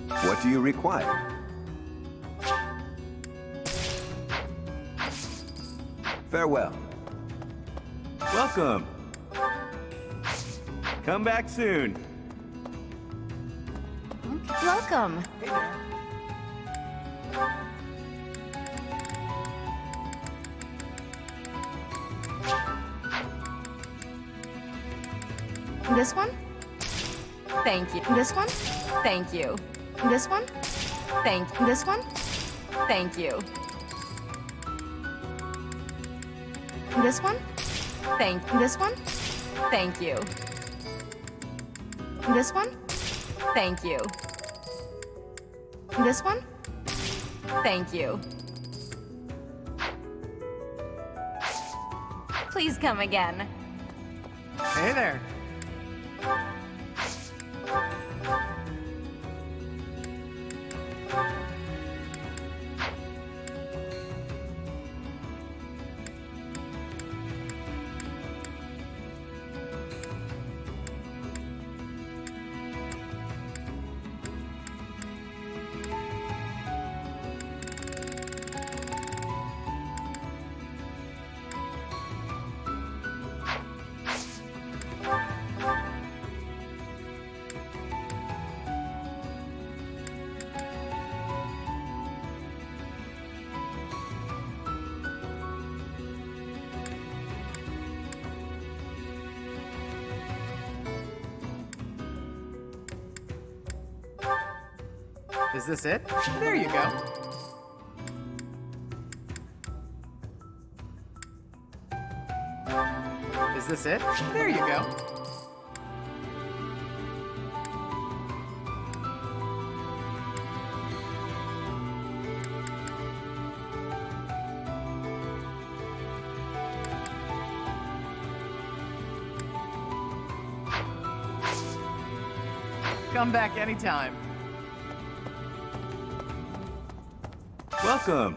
What do you require? Farewell. Welcome. Come back soon. Welcome. This one? Thank you. This one? Thank you. This one? This one? Thank you. This one? This one? Thank you. This one? Thank you. This one? Thank you. Please come again. Hey there. Is this it? There you go. Is this it? There you go. Come back anytime. Welcome.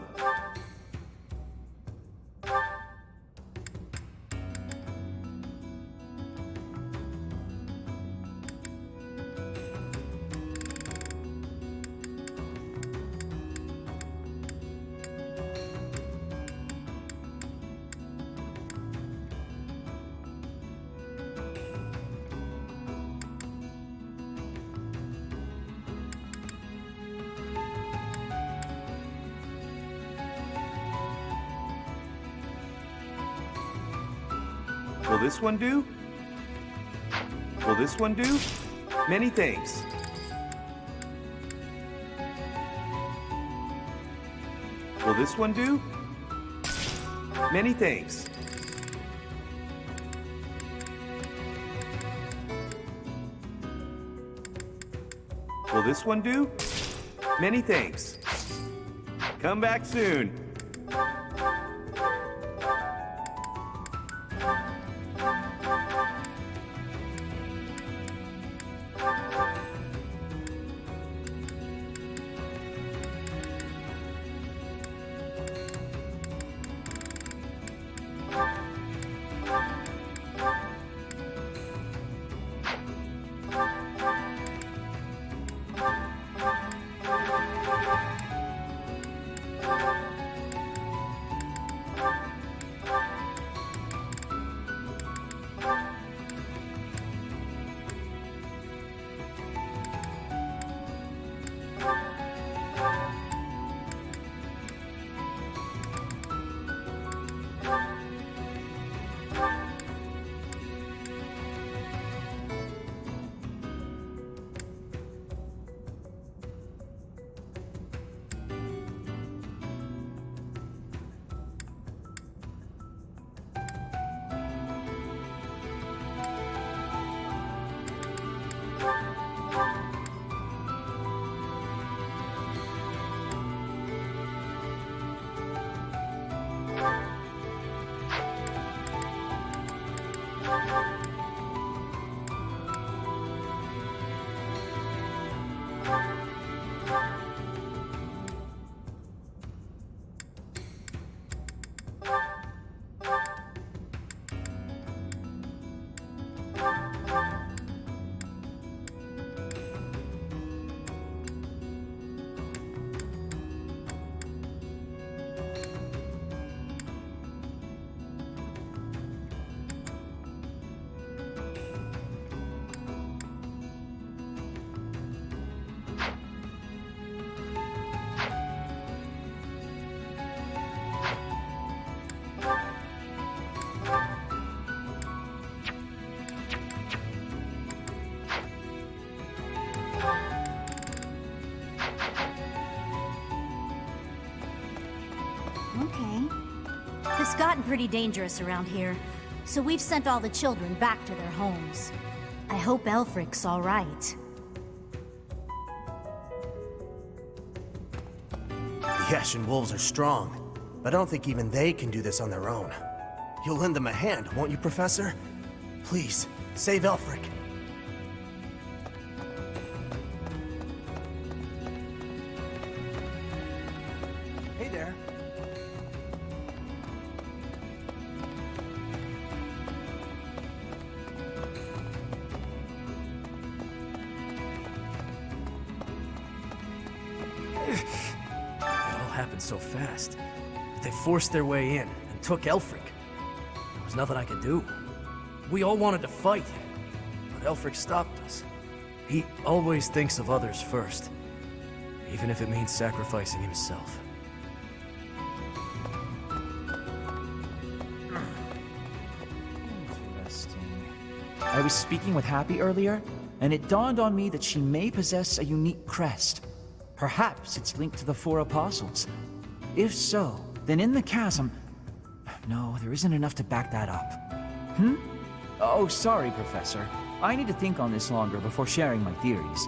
Will this one do? Will this one do? Many thanks. Will this one do? Many thanks. Will this one do? Many thanks. Come back soon. Okay. It's gotten pretty dangerous around here, so we've sent all the children back to their homes. I hope Elfric's all right. The Ashen Wolves are strong, but I don't think even they can do this on their own. You'll lend them a hand, won't you, Professor? Please, save Elfric. Hey there. It all happened so fast. They forced their way in and took Elfric. There was nothing I could do. We all wanted to fight, but Elfric stopped us. He always thinks of others first, even if it means sacrificing himself. Interesting. I was speaking with Happy earlier, and it dawned on me that she may possess a unique crest. Perhaps it's linked to the Four Apostles. If so, then in the chasm... No, there isn't enough to back that up. Oh, sorry, Professor. I need to think on this longer before sharing my theories.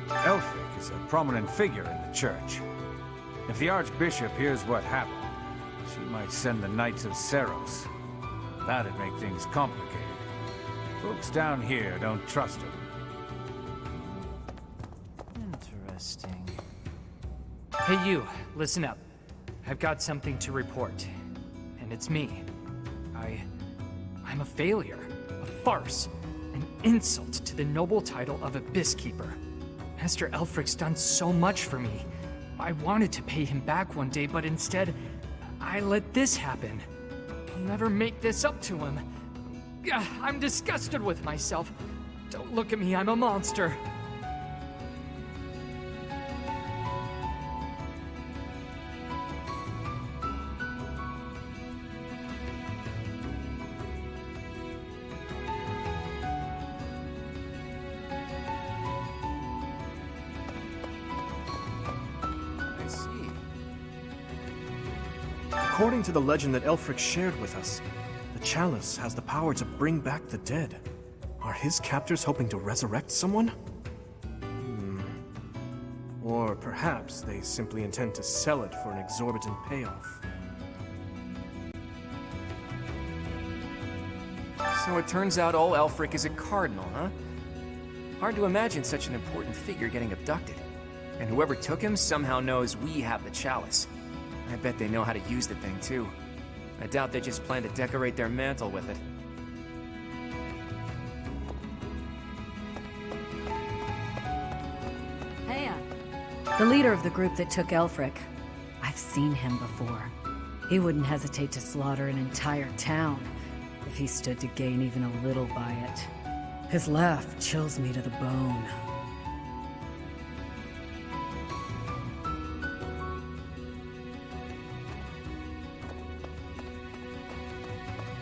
Elfric is a prominent figure in the church. If the Archbishop hears what happened, she might send the Knights of Seros. That'd make things complicated. Folks down here don't trust him. Interesting. Hey you, listen up. I've got something to report. And it's me. I'm a failure. A farce. An insult to the noble title of Abyss Keeper. Master Elfric's done so much for me. I wanted to pay him back one day, but instead, I let this happen. I'll never make this up to him. I'm disgusted with myself. Don't look at me, I'm a monster. I see. According to the legend that Elfric shared with us, the chalice has the power to bring back the dead. Are his captors hoping to resurrect someone? Or perhaps they simply intend to sell it for an exorbitant payoff. So it turns out old Elfric is a cardinal, huh? Hard to imagine such an important figure getting abducted. And whoever took him somehow knows we have the chalice. I bet they know how to use the thing, too. I doubt they just plan to decorate their mantle with it. Heya. The leader of the group that took Elfric. I've seen him before. He wouldn't hesitate to slaughter an entire town if he stood to gain even a little by it. His laugh chills me to the bone.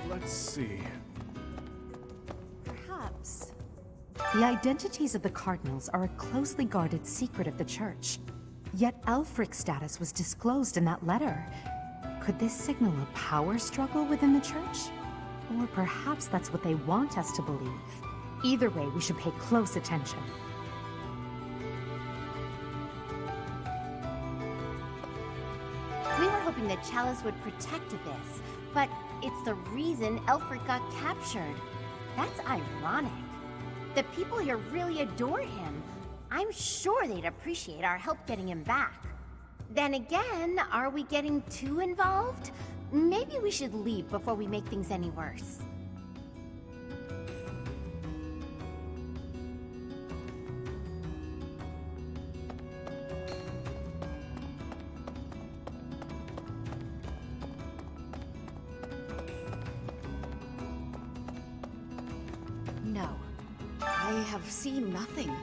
Let's see. Perhaps. The identities of the Cardinals are a closely guarded secret of the Church. Yet Elfric's status was disclosed in that letter. Could this signal a power struggle within the Church? Or perhaps that's what they want us to believe. Either way, we should pay close attention. We were hoping the chalice would protect Abyss, but it's the reason Elfric got captured. That's ironic. The people here really adore him. I'm sure they'd appreciate our help getting him back. Then again, are we getting too involved? Maybe we should leave before we make things any worse. No. I have seen nothing.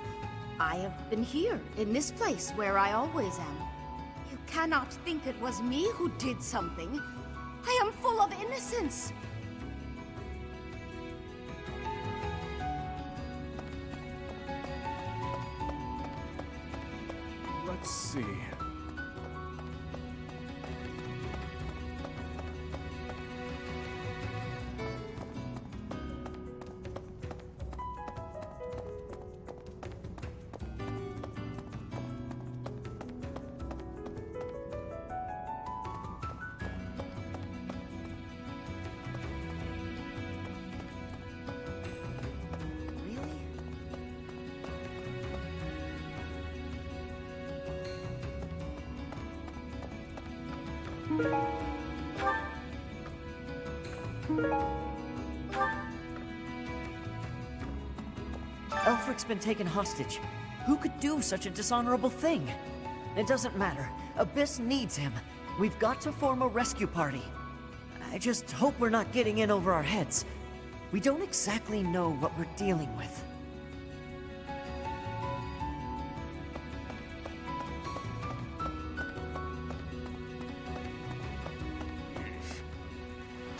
I have been here, in this place where I always am. You cannot think it was me who did something. I am full of innocence. Let's see. Elfric's been taken hostage. Who could do such a dishonorable thing? It doesn't matter. Abyss needs him. We've got to form a rescue party. I just hope we're not getting in over our heads. We don't exactly know what we're dealing with.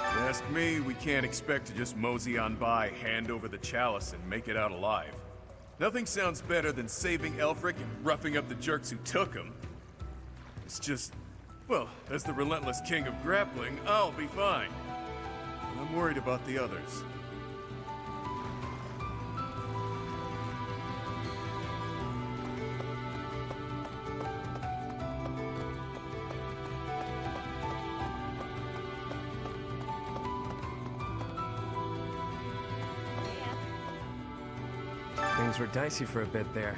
Ask me, we can't expect to just mosey on by, hand over the chalice, and make it out alive. Nothing sounds better than saving Elfric and roughing up the jerks who took him. It's just, well, as the relentless king of grappling, I'll be fine. I'm worried about the others. Things were dicey for a bit there.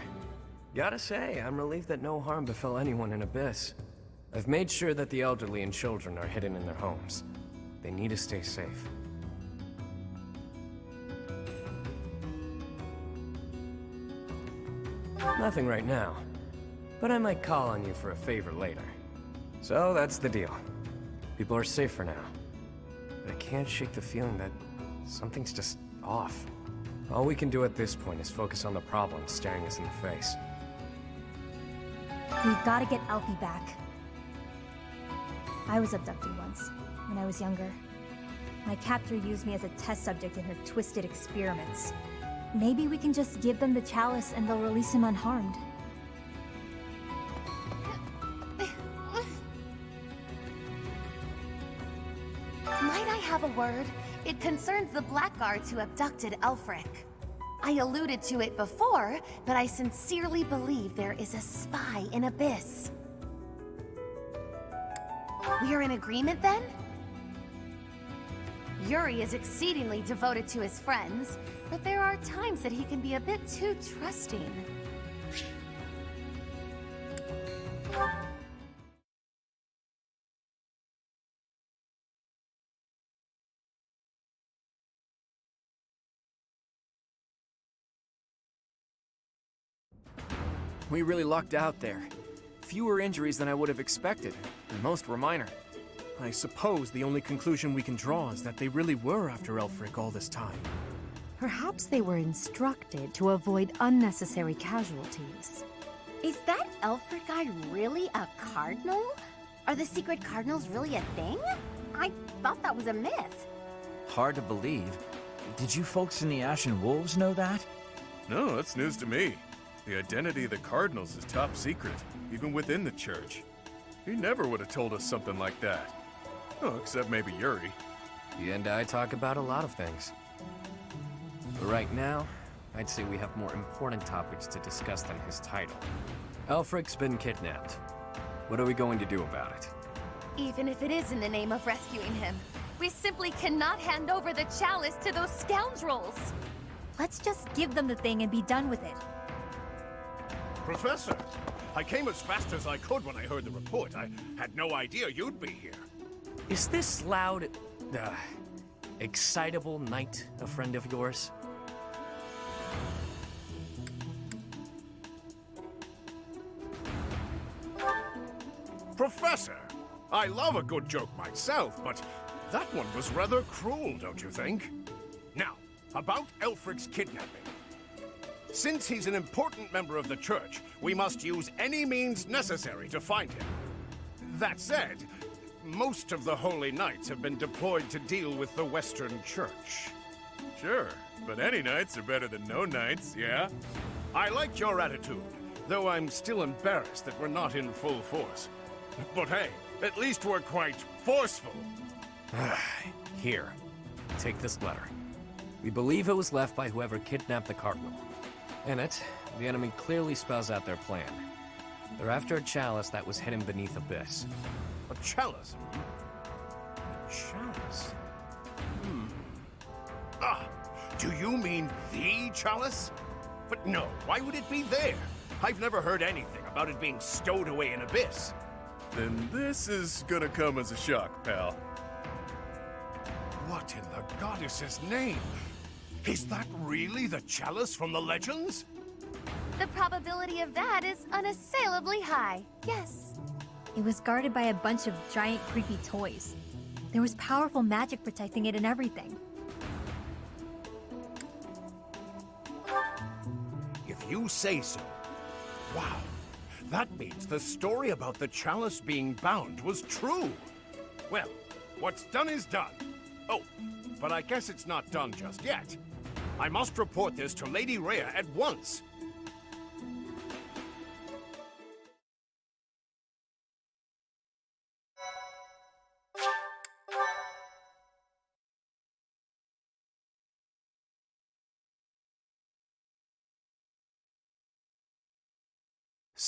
Gotta say, I'm relieved that no harm befell anyone in Abyss. I've made sure that the elderly and children are hidden in their homes. They need to stay safe. Nothing right now, but I might call on you for a favor later. So that's the deal. People are safe for now. But I can't shake the feeling that something's just off. All we can do at this point is focus on the problem staring us in the face. We've got to get Alfie back. I was abducted once, when I was younger. My captor used me as a test subject in her twisted experiments. Maybe we can just give them the chalice and they'll release him unharmed. Might I have a word? It concerns the blackguards who abducted Elfric. I alluded to it before, but I sincerely believe there is a spy in Abyss. We're in agreement then? Yuri is exceedingly devoted to his friends, but there are times that he can be a bit too trusting. We really lucked out there. Fewer injuries than I would have expected, and most were minor. I suppose the only conclusion we can draw is that they really were after Elfric all this time. Perhaps they were instructed to avoid unnecessary casualties. Is that Elfric guy really a cardinal? Are the secret cardinals really a thing? I thought that was a myth. Hard to believe. Did you folks in the Ashen Wolves know that? No, that's news to me. The identity of the Cardinals is top secret, even within the church. He never would have told us something like that. Oh, except maybe Yuri. He and I talk about a lot of things. But right now, I'd say we have more important topics to discuss than his title. Elfric's been kidnapped. What are we going to do about it? Even if it is in the name of rescuing him, we simply cannot hand over the chalice to those scoundrels. Let's just give them the thing and be done with it. Professor, I came as fast as I could when I heard the report. I had no idea you'd be here. Is this loud, excitable knight a friend of yours? Professor, I love a good joke myself, but that one was rather cruel, don't you think? Now, about Elfric's kidnapping. Since he's an important member of the Church, we must use any means necessary to find him. That said, most of the Holy Knights have been deployed to deal with the Western Church. Sure, but any knights are better than no knights, yeah? I like your attitude. Though I'm still embarrassed that we're not in full force. But hey, at least we're quite forceful. Here, take this letter. We believe it was left by whoever kidnapped the Cardinal. In it, the enemy clearly spells out their plan. They're after a chalice that was hidden beneath Abyss. A chalice? A chalice? Ah, do you mean the chalice? But no, why would it be there? I've never heard anything about it being stowed away in Abyss. Then this is gonna come as a shock, pal. What in the goddess's name? Is that really the chalice from the legends? The probability of that is unassailably high, yes. It was guarded by a bunch of giant creepy toys. There was powerful magic protecting it and everything. If you say so. Wow. That means the story about the chalice being bound was true. Well, what's done is done. Oh, but I guess it's not done just yet. I must report this to Lady Rhea at once.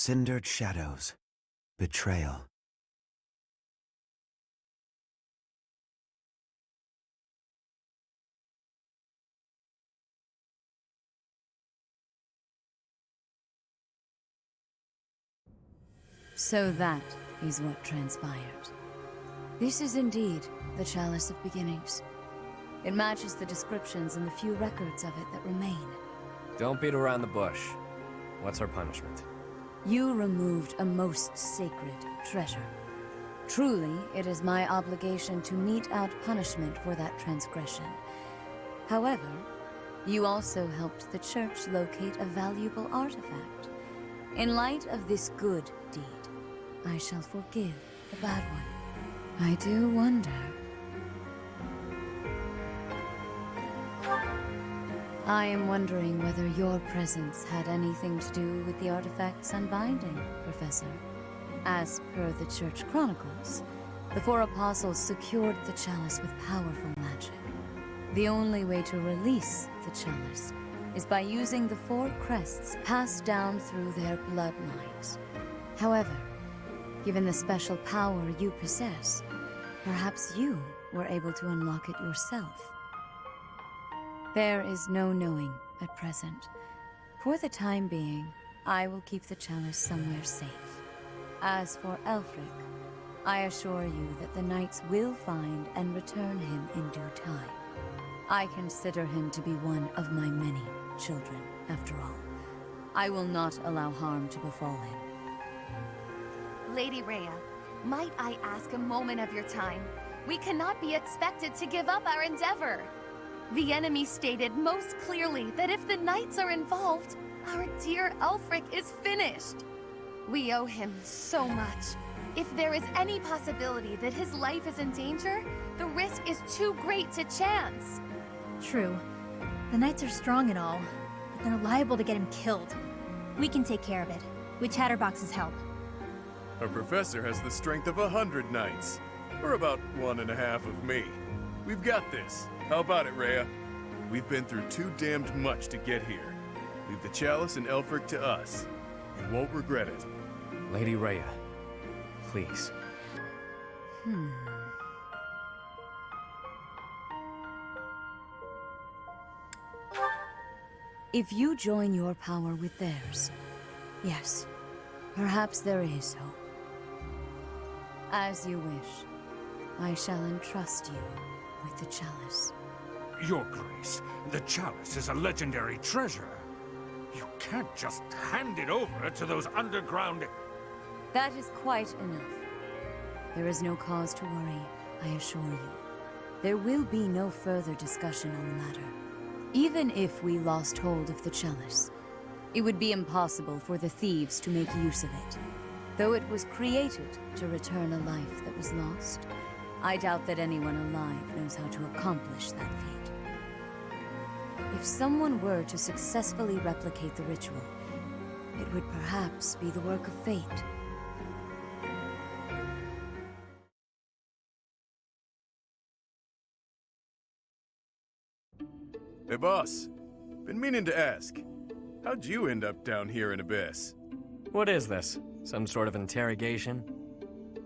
Cindered shadows. Betrayal. So that is what transpired. This is indeed the Chalice of Beginnings. It matches the descriptions and the few records of it that remain. Don't beat around the bush. What's our punishment? You removed a most sacred treasure. Truly, it is my obligation to mete out punishment for that transgression. However, you also helped the Church locate a valuable artifact. In light of this good deed, I shall forgive the bad one. I do wonder. I am wondering whether your presence had anything to do with the artifact's unbinding, Professor. As per the Church Chronicles, the four apostles secured the chalice with powerful magic. The only way to release the chalice is by using the four crests passed down through their bloodlines. However, given the special power you possess, perhaps you were able to unlock it yourself. There is no knowing at present. For the time being, I will keep the chalice somewhere safe. As for Aelfric, I assure you that the Knights will find and return him in due time. I consider him to be one of my many children, after all. I will not allow harm to befall him. Lady Rhea, might I ask a moment of your time? We cannot be expected to give up our endeavor. The enemy stated most clearly that if the Knights are involved, our dear Aelfric is finished. We owe him so much. If there is any possibility that his life is in danger, the risk is too great to chance. True. The Knights are strong and all, but they're liable to get him killed. We can take care of it, with Chatterbox's help. Our professor has the strength of 100 knights, or about 1.5 of me. We've got this. How about it, Rhea? We've been through too damned much to get here. Leave the chalice and Aelfric to us. You won't regret it. Lady Rhea, please. If you join your power with theirs, yes, perhaps there is hope. As you wish, I shall entrust you with the chalice. Your Grace, the chalice is a legendary treasure. You can't just hand it over to those underground... That is quite enough. There is no cause to worry, I assure you. There will be no further discussion on the matter. Even if we lost hold of the chalice, it would be impossible for the thieves to make use of it. Though it was created to return a life that was lost, I doubt that anyone alive knows how to accomplish that feat. If someone were to successfully replicate the ritual, It would perhaps be the work of fate. Hey, boss. Been meaning to ask. How'd you end up down here in Abyss? What is this? Some sort of interrogation?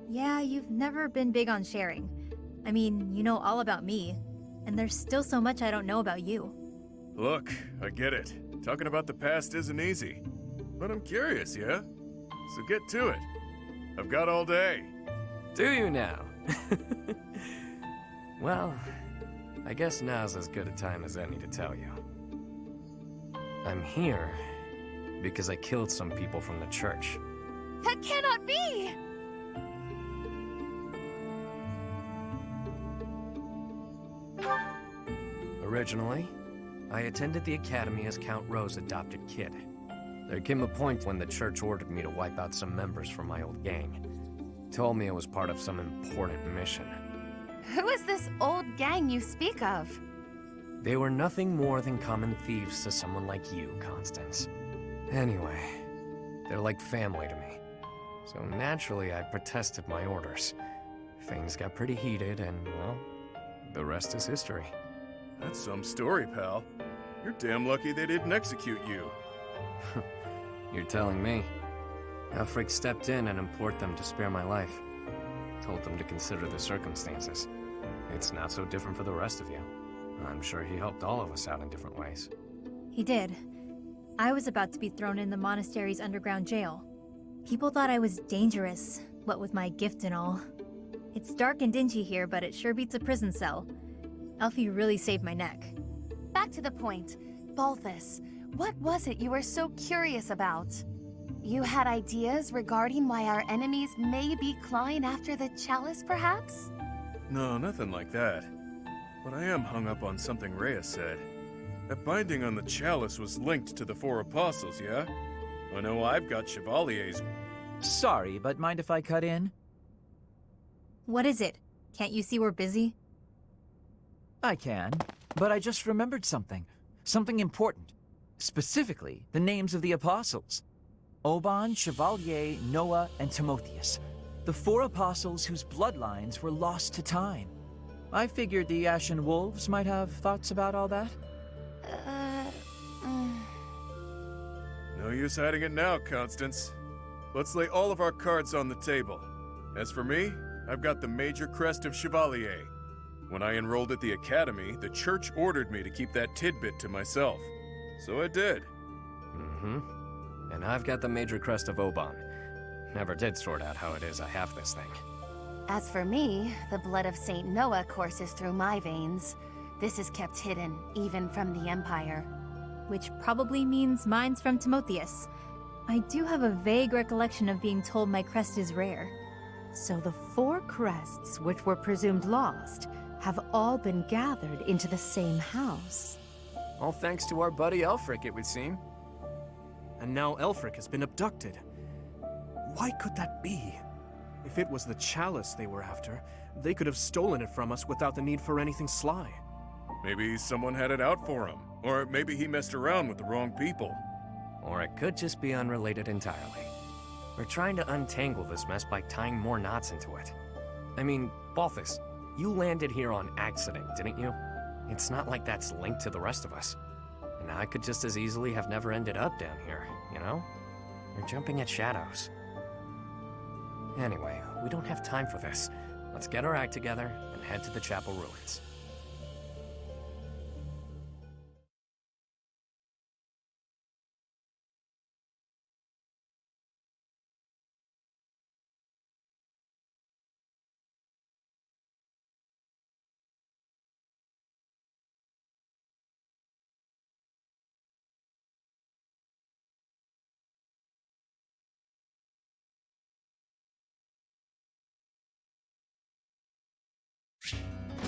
Yeah, you've never been big on sharing. I mean, you know all about me, and there's still so much I don't know about you. Look, I get it. Talking about the past isn't easy. But I'm curious, yeah? So get to it. I've got all day. Do you now? Well, I guess now's as good a time as any to tell you. I'm here because I killed some people from the church. That cannot be! Originally, I attended the academy as Count Ro's adopted kid. There came a point when the church ordered me to wipe out some members from my old gang. Told me it was part of some important mission. Who is this old gang you speak of? They were nothing more than common thieves to someone like you, Constance. Anyway, they're like family to me. So naturally, I protested my orders. Things got pretty heated, and, well, the rest is history. That's some story, pal. You're damn lucky they didn't execute you. You're telling me. Elfric stepped in and implored them to spare my life. Told them to consider the circumstances. It's not so different for the rest of you. I'm sure he helped all of us out in different ways. He did. I was about to be thrown in the monastery's underground jail. People thought I was dangerous, what with my gift and all. It's dark and dingy here, but it sure beats a prison cell. Elfie really saved my neck. Back to the point. Balthus, what was it you were so curious about? You had ideas regarding why our enemies may be clawing after the chalice, perhaps? No, nothing like that. But I am hung up on something Rhea said. That binding on the chalice was linked to the four apostles, yeah? I know I've got Chevalier's. Sorry, but mind if I cut in? What is it? Can't you see we're busy? I can, but I just remembered something. Something important. Specifically, the names of the apostles. Oban, Chevalier, Noah, and Timotheus. The four apostles whose bloodlines were lost to time. I figured the Ashen Wolves might have thoughts about all that. No use hiding it now, Constance. Let's lay all of our cards on the table. As for me, I've got the major crest of Chevalier. When I enrolled at the academy, the church ordered me to keep that tidbit to myself. So I did. Mm-hmm. And I've got the major crest of Oban. Never did sort out how it is I have this thing. As for me, the blood of Saint Noah courses through my veins. This is kept hidden, even from the Empire. Which probably means mine's from Timotheus. I do have a vague recollection of being told my crest is rare. So the four crests, which were presumed lost, have all been gathered into the same house. All thanks to our buddy Elfric, it would seem. And now Elfric has been abducted. Why could that be? If it was the chalice they were after, they could have stolen it from us without the need for anything sly. Maybe someone had it out for him. Or maybe he messed around with the wrong people. Or it could just be unrelated entirely. We're trying to untangle this mess by tying more knots into it. I mean, Balthus, you landed here on accident, didn't you? It's not like that's linked to the rest of us. And I could just as easily have never ended up down here, you know? You're jumping at shadows. Anyway, we don't have time for this. Let's get our act together and head to the chapel ruins.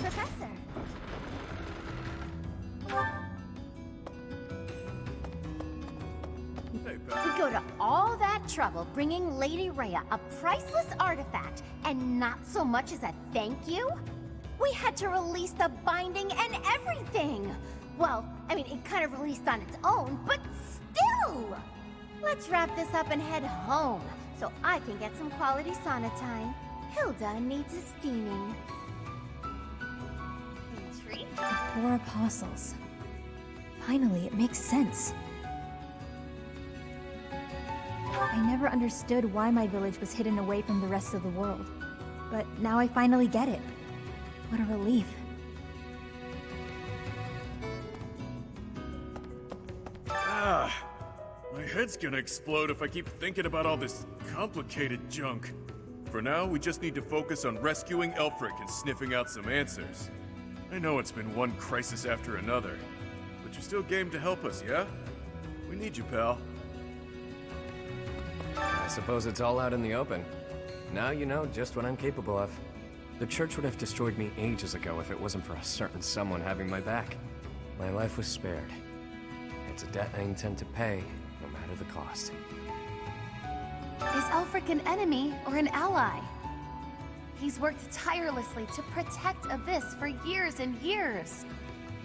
Professor! We go to all that trouble bringing Lady Rhea a priceless artifact, and not so much as a thank you? We had to release the binding and everything! Well, I mean, it kind of released on its own, but still! Let's wrap this up and head home, so I can get some quality sauna time. Hilda needs a steaming. Intrigued? The 4 apostles. Finally, it makes sense. I never understood why my village was hidden away from the rest of the world. But now I finally get it. What a relief. My head's gonna explode if I keep thinking about all this complicated junk. For now, we just need to focus on rescuing Elfric and sniffing out some answers. I know it's been one crisis after another, but you're still game to help us, yeah? We need you, pal. I suppose it's all out in the open. Now you know just what I'm capable of. The church would have destroyed me ages ago if it wasn't for a certain someone having my back. My life was spared. It's a debt I intend to pay, no matter the cost. Is Elfric an enemy or an ally? He's worked tirelessly to protect Abyss for years and years.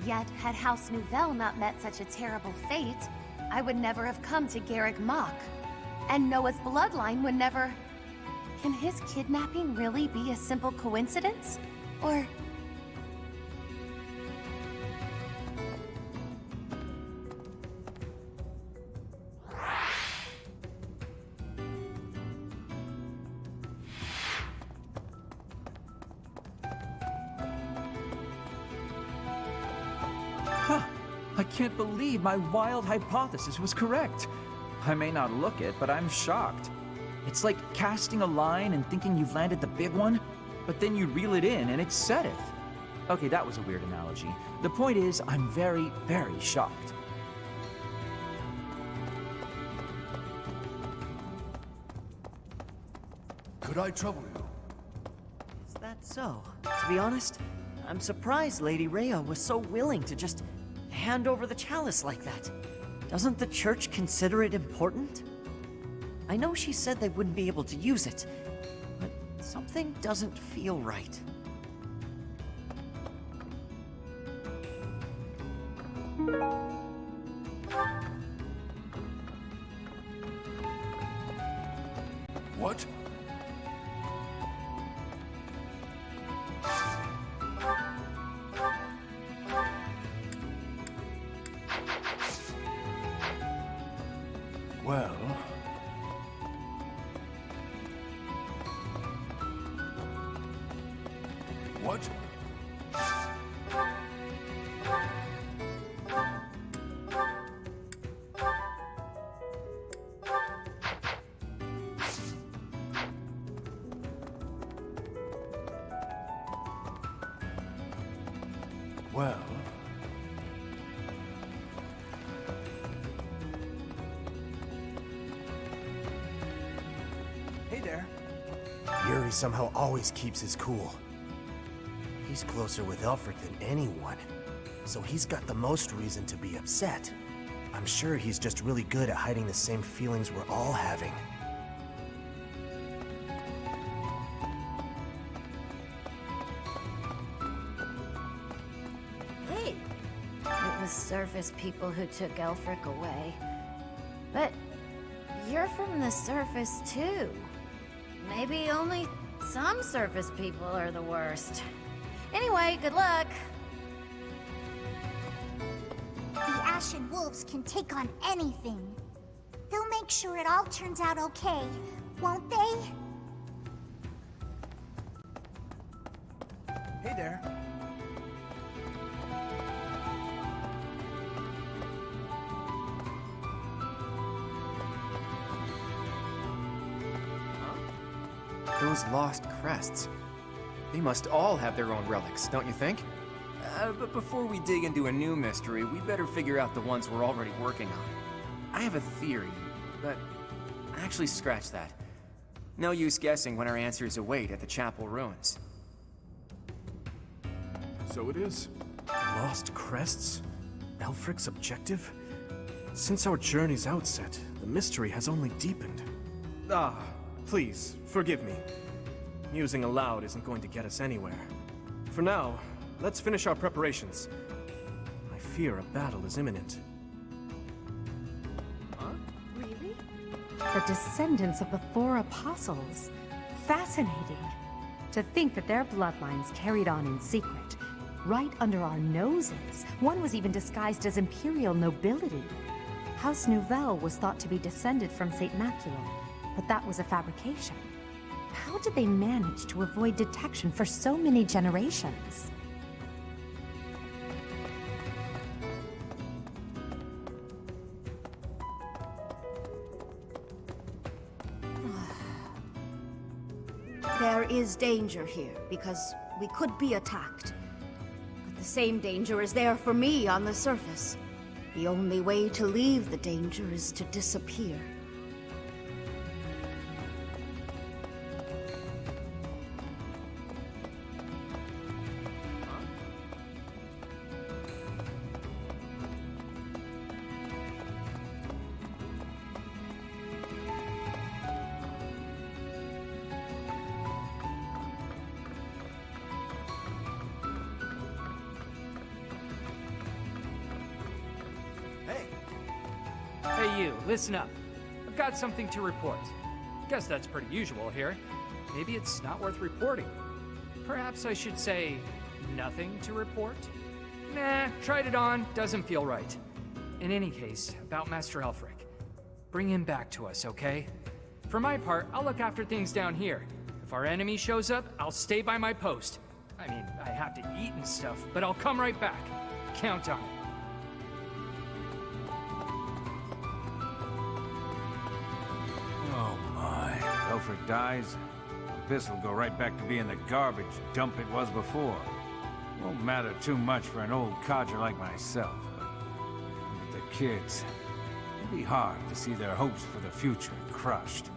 Yet, had House Nouvelle not met such a terrible fate, I would never have come to Garreg Mach. And Noah's bloodline would never... Can his kidnapping really be a simple coincidence? Or... Huh. I can't believe my wild hypothesis was correct. I may not look it, but I'm shocked. It's like casting a line and thinking you've landed the big one, but then you reel it in and it setteth. Okay, that was a weird analogy. The point is, I'm very, very shocked. Could I trouble you? Is that so? To be honest, I'm surprised Lady Rhea was so willing to just hand over the chalice like that. Doesn't the church consider it important? I know she said they wouldn't be able to use it, but something doesn't feel right. What? Well... What? Well... Hey there. Yuri somehow always keeps his cool. He's closer with Elfric than anyone, so he's got the most reason to be upset. I'm sure he's just really good at hiding the same feelings we're all having. Hey! It was surface people who took Elfric away. But you're from the surface too. Maybe only some surface people are the worst. Anyway, good luck. The Ashen Wolves can take on anything. They'll make sure it all turns out okay, won't they? Hey there. Those lost crests. They must all have their own relics, don't you think? But before we dig into a new mystery, we better figure out the ones we're already working on. I have a theory, but actually scratch that. No use guessing when our answers await at the chapel ruins. So it is. Lost crests? Elfric's objective? Since our journey's outset, the mystery has only deepened. Ah, please, forgive me. Musing aloud isn't going to get us anywhere. For now, let's finish our preparations. I fear a battle is imminent. Really? The Descendants of the Four Apostles. Fascinating. To think that their bloodlines carried on in secret, right under our noses. One was even disguised as imperial nobility. House Nouvelle was thought to be descended from St. Maculum, but that was a fabrication. How did they manage to avoid detection for so many generations? There is danger here, because we could be attacked. But the same danger is there for me on the surface. The only way to leave the danger is to disappear. Hey you, listen up. I've got something to report. Guess that's pretty usual here. Maybe it's not worth reporting. Perhaps I should say, nothing to report? Nah, tried it on, doesn't feel right. In any case, about Master Elfric. Bring him back to us, okay? For my part, I'll look after things down here. If our enemy shows up, I'll stay by my post. I mean, I have to eat and stuff, but I'll come right back. Count on it. Oh my. Elfric dies, this will go right back to being the garbage dump it was before. Won't matter too much for an old codger like myself, but with the kids, it'll be hard to see their hopes for the future crushed.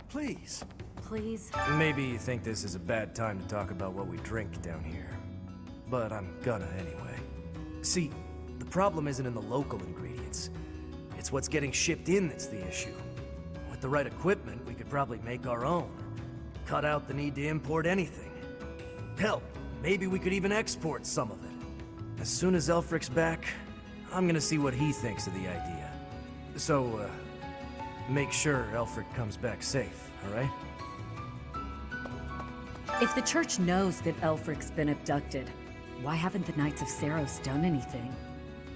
Please. Please? Maybe you think this is a bad time to talk about what we drink down here. But I'm gonna anyway. See, the problem isn't in the local ingredients. It's what's getting shipped in that's the issue. With the right equipment, we could probably make our own. Cut out the need to import anything. Hell, maybe we could even export some of it. As soon as Elfric's back, I'm gonna see what he thinks of the idea. So, make sure Elfric comes back safe, alright? If the church knows that Elfric's been abducted, why haven't the Knights of Seiros done anything?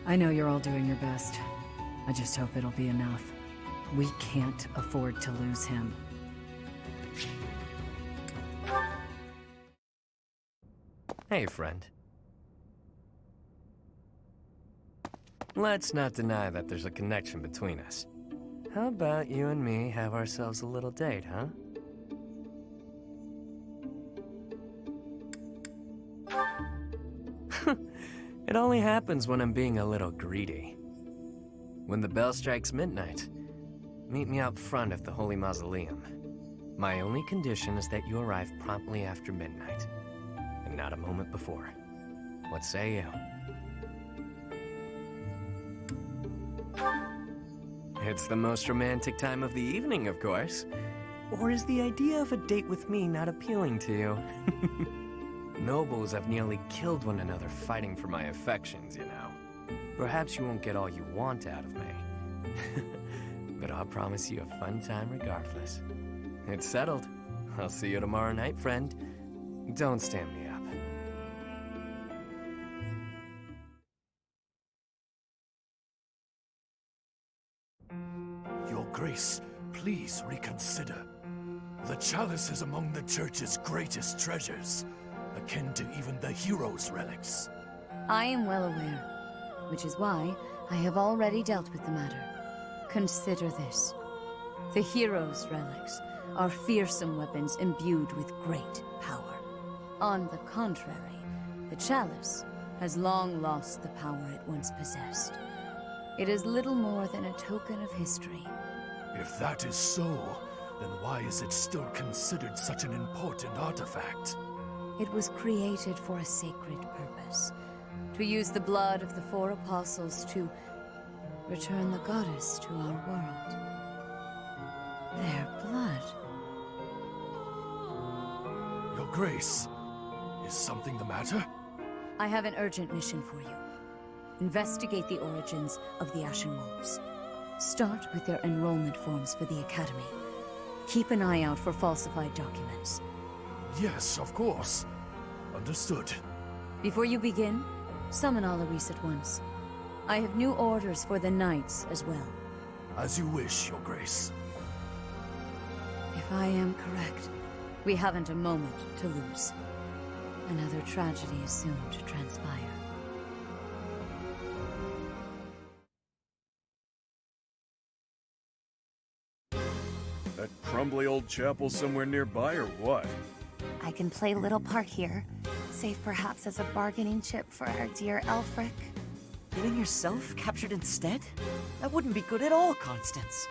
I know you're all doing your best. I just hope it'll be enough. We can't afford to lose him. Hey, friend. Let's not deny that there's a connection between us. How about you and me have ourselves a little date, huh? It only happens when I'm being a little greedy. When the bell strikes midnight, meet me out front of the Holy Mausoleum. My only condition is that you arrive promptly after midnight, and not a moment before. What say you? It's the most romantic time of the evening, of course. Or is the idea of a date with me not appealing to you? Nobles have nearly killed one another fighting for my affections, you know. Perhaps you won't get all you want out of me. But I'll promise you a fun time regardless. It's settled. I'll see you tomorrow night, friend. Don't stand me up. Your Grace, please reconsider. The chalice is among the Church's greatest treasures, akin to even the heroes' relics. I am well aware, which is why I have already dealt with the matter. Consider this. The heroes' relics are fearsome weapons imbued with great power. On the contrary, the chalice has long lost the power it once possessed. It is little more than a token of history. If that is so, then why is it still considered such an important artifact? It was created for a sacred purpose. To use the blood of the four apostles to return the goddess to our world. Their blood. Your Grace, is something the matter? I have an urgent mission for you. Investigate the origins of the Ashen Wolves. Start with their enrollment forms for the Academy. Keep an eye out for falsified documents. Yes, of course. Understood. Before you begin, summon all Aris at once. I have new orders for the Knights as well. As you wish, Your Grace. If I am correct, we haven't a moment to lose. Another tragedy is soon to transpire. That crumbly old chapel somewhere nearby, or what? I can play little part here, save perhaps as a bargaining chip for our dear Elfric. Getting yourself captured instead? That wouldn't be good at all, Constance.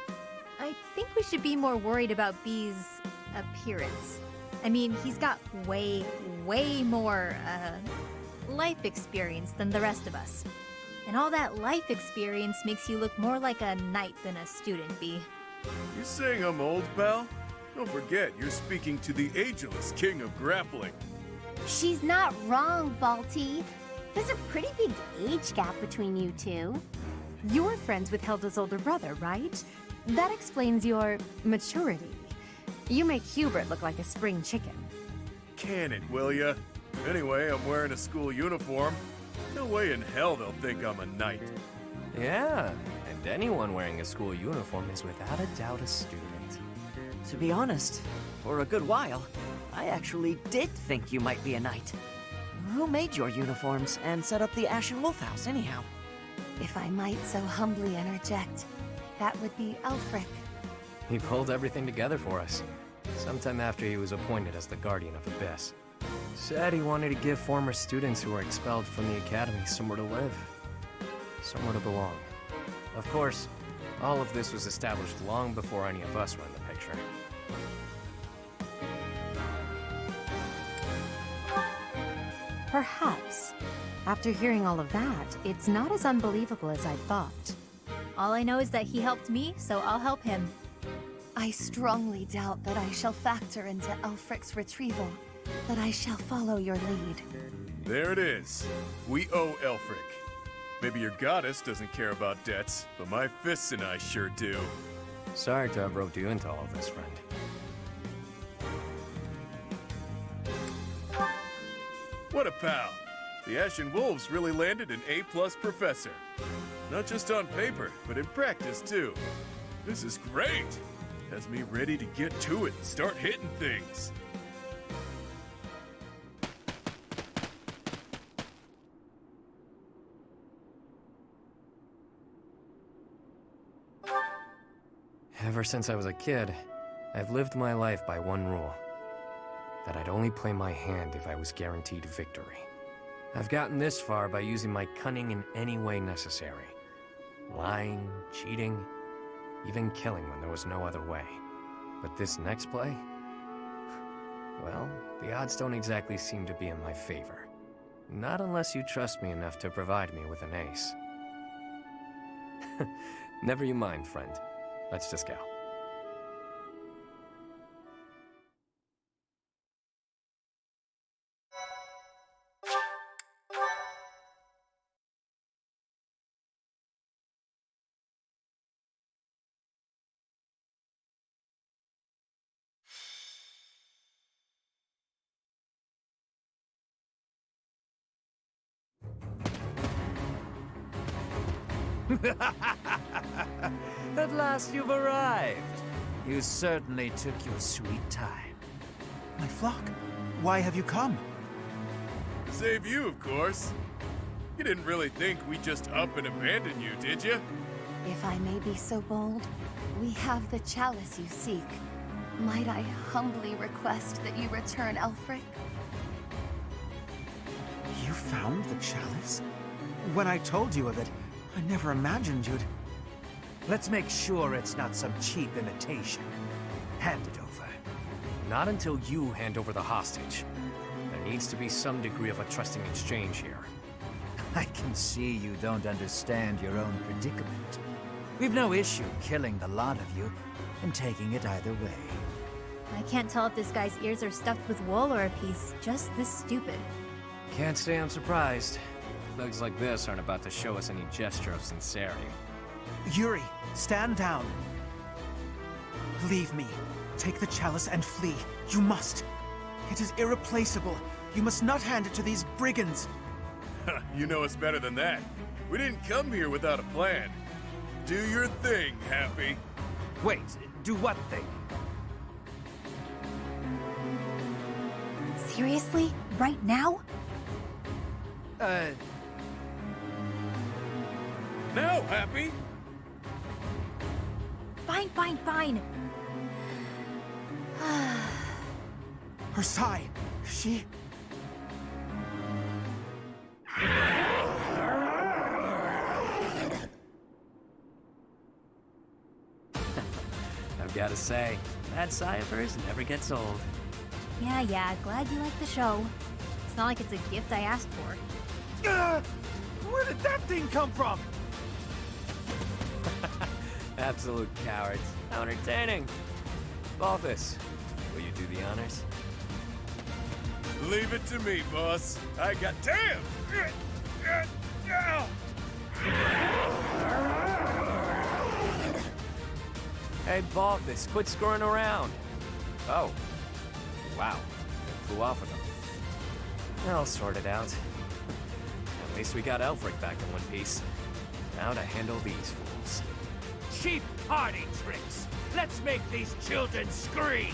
I think we should be more worried about B's appearance. I mean, he's got way more, life experience than the rest of us. And all that life experience makes you look more like a knight than a student, B. You saying I'm old, pal? Don't forget, you're speaking to the ageless king of grappling. She's not wrong, Balti. There's a pretty big age gap between you two. You're friends with Hilda's older brother, right? That explains your maturity. You make Hubert look like a spring chicken. Can it, will ya? Anyway, I'm wearing a school uniform. No way in hell they'll think I'm a knight. Yeah, and anyone wearing a school uniform is without a doubt a student. To be honest, for a good while, I actually did think you might be a knight. Who made your uniforms and set up the Ashen Wolf house, anyhow? If I might so humbly interject, that would be Elfric. He pulled everything together for us, sometime after he was appointed as the Guardian of Abyss. Said he wanted to give former students who were expelled from the Academy somewhere to live, somewhere to belong. Of course, all of this was established long before any of us were in the picture. Perhaps. After hearing all of that, it's not as unbelievable as I thought. All I know is that he helped me, so I'll help him. I strongly doubt that I shall factor into Elfric's retrieval, but I shall follow your lead. There it is. We owe Elfric. Maybe your goddess doesn't care about debts, but my fists and I sure do. Sorry to have roped you into all of this, friend. What a pal! The Ashen Wolves really landed an A+ professor. Not just on paper, but in practice too. This is great! Has me ready to get to it and start hitting things. Ever since I was a kid, I've lived my life by one rule. That I'd only play my hand if I was guaranteed victory. I've gotten this far by using my cunning in any way necessary. Lying, cheating, even killing when there was no other way. But this next play? Well, the odds don't exactly seem to be in my favor. Not unless you trust me enough to provide me with an ace. Never you mind, friend. Let's just go. At last you've arrived. You certainly took your sweet time. My flock, why have you come? Save you, of course. You didn't really think we'd just up and abandon you, did you? If I may be so bold, we have the chalice you seek. Might I humbly request that you return Elfric? You found the chalice? When I told you of it, I never imagined you'd... Let's make sure it's not some cheap imitation. Hand it over. Not until you hand over the hostage. There needs to be some degree of a trusting exchange here. I can see you don't understand your own predicament. We've no issue killing the lot of you and taking it either way. I can't tell if this guy's ears are stuffed with wool or if he's just this stupid. Can't say I'm surprised. Thugs like this aren't about to show us any gesture of sincerity. Yuri, stand down. Leave me. Take the chalice and flee. You must. It is irreplaceable. You must not hand it to these brigands. You know us better than that. We didn't come here without a plan. Do your thing, Happy. Wait, do what thing? Seriously? Right now? Now, Happy! Fine, fine, fine. Her sigh. She... I've gotta say, that sigh of hers never gets old. Yeah, glad you like the show. It's not like it's a gift I asked for. Where did that thing come from? Absolute cowards. How entertaining. Balthus, will you do the honors? Leave it to me, boss. I got... Damn! Hey, Balthus, quit screwing around. Oh. Wow. Flew off with him. I'll sort it out. At least we got Elfric back in one piece. Now to handle these fools. Cheap party tricks! Let's make these children scream!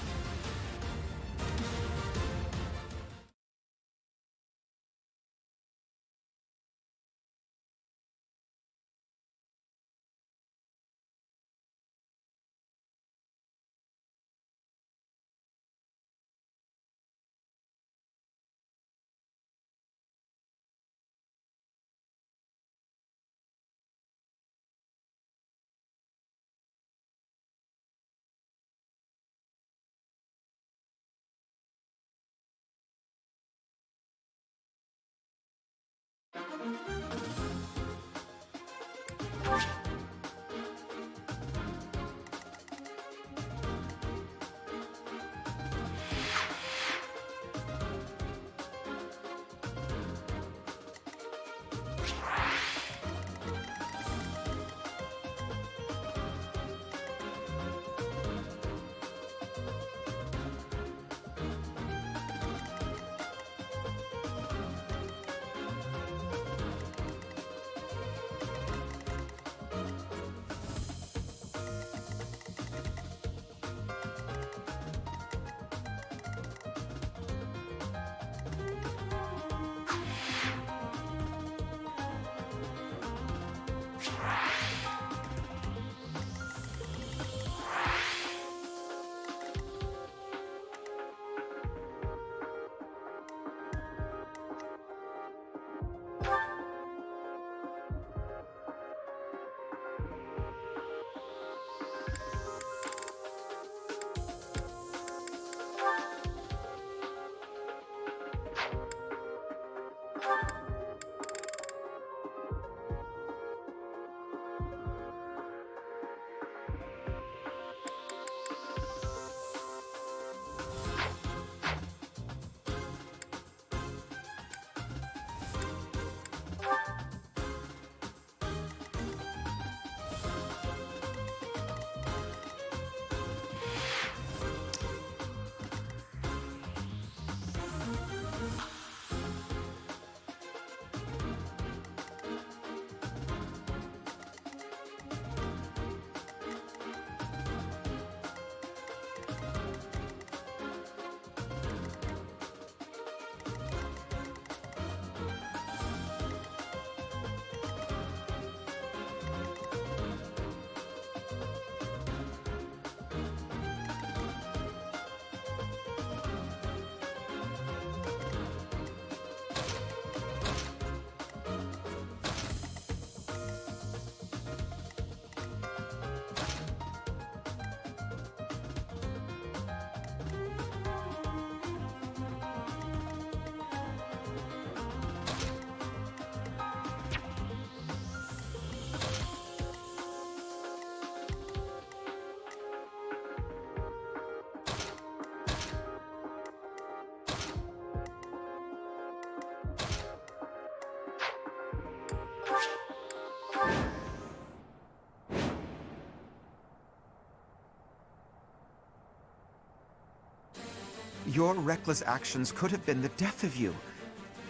Your reckless actions could have been the death of you.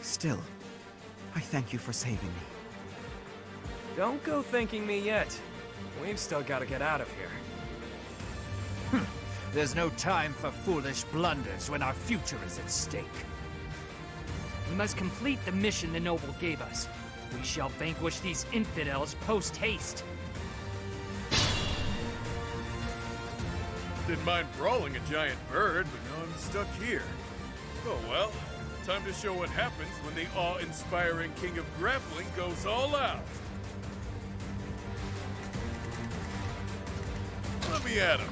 Still, I thank you for saving me. Don't go thanking me yet. We've still got to get out of here. There's no time for foolish blunders when our future is at stake. We must complete the mission the noble gave us. We shall vanquish these infidels post-haste. Didn't mind brawling a giant bird, but now I'm stuck here. Oh well, time to show what happens when the awe-inspiring king of grappling goes all out. Let me at him.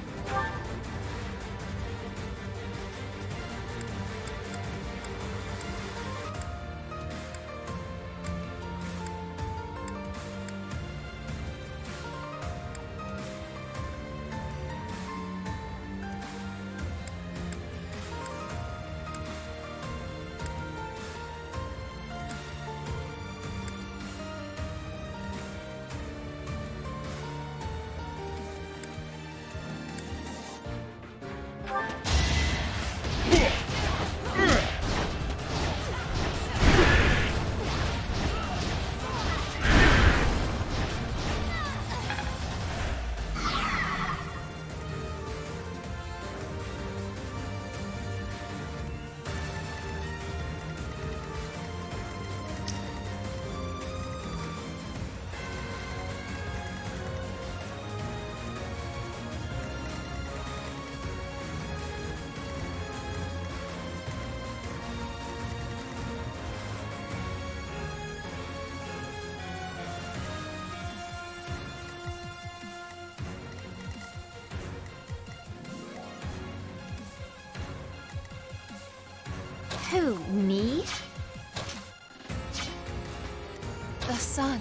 Who, me? The sun.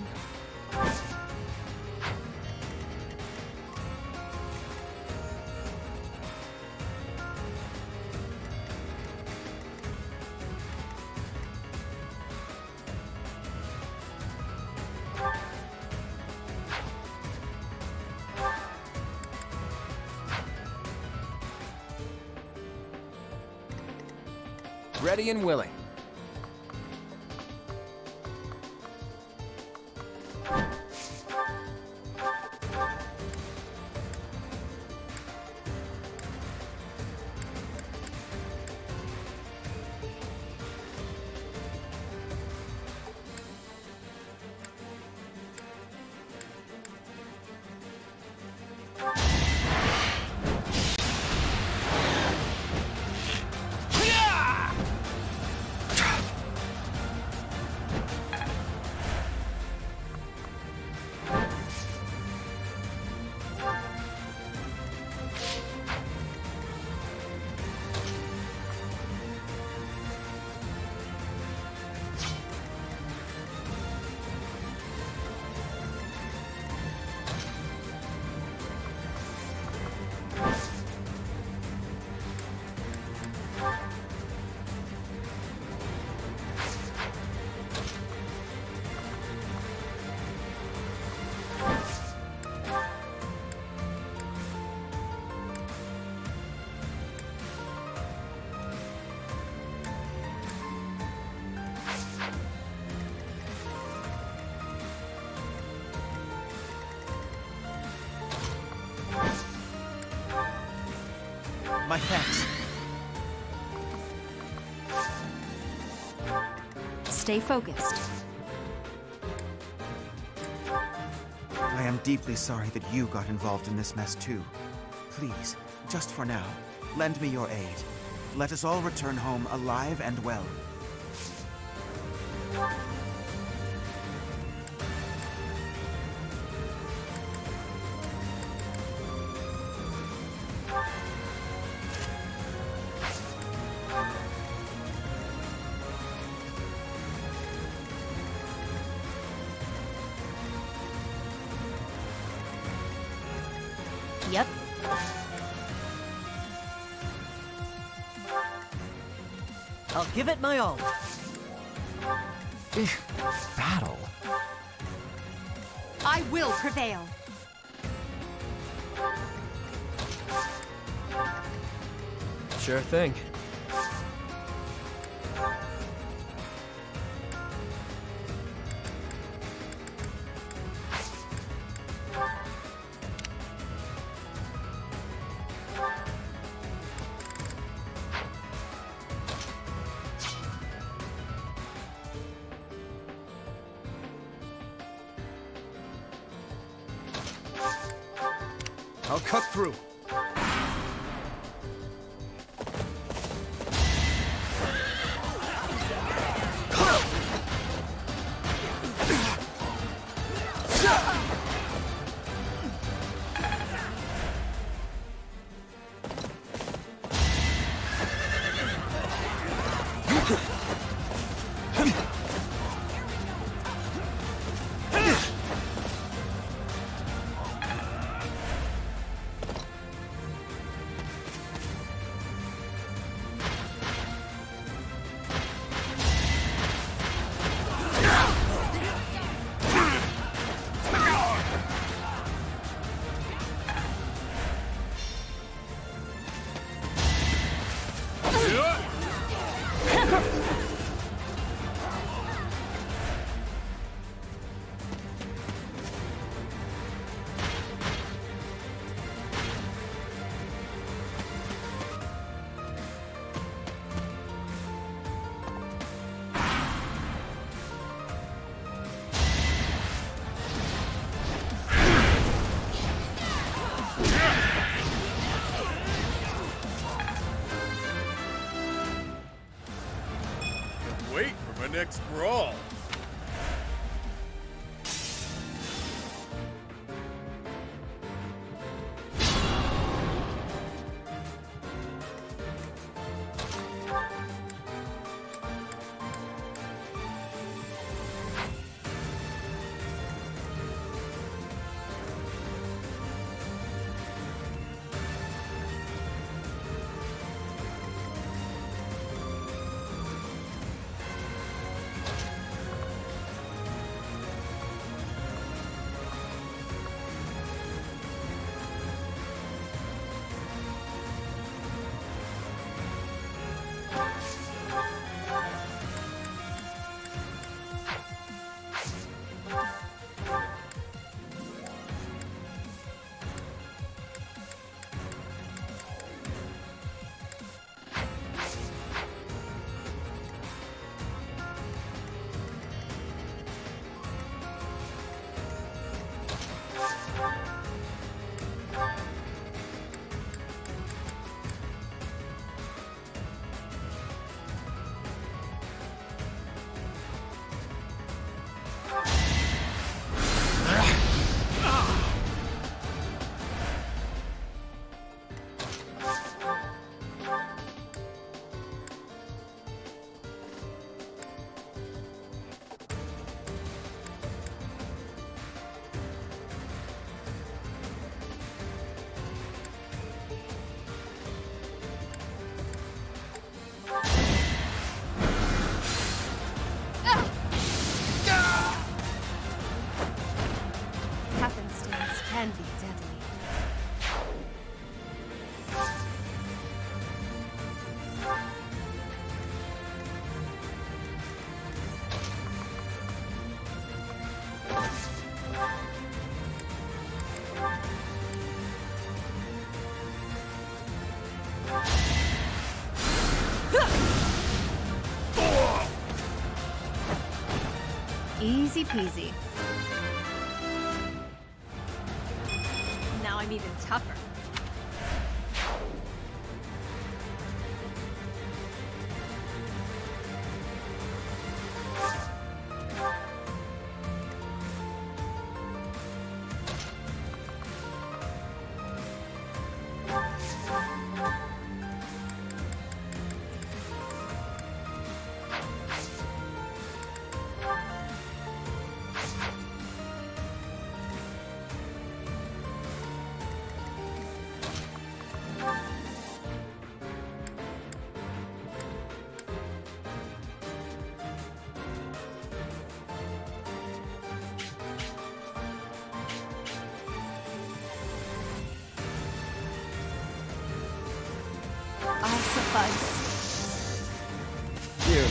Ready and willing. My thanks. Stay focused. I am deeply sorry that you got involved in this mess too. Please, just for now, lend me your aid. Let us all return home alive and well. Yep. I'll give it my all. Battle? I will prevail. Sure thing. I'll cut through. Wait for my next brawl. Happenstance can be deadly. Easy peasy. Now I'm even tougher. I'll suffice. Here,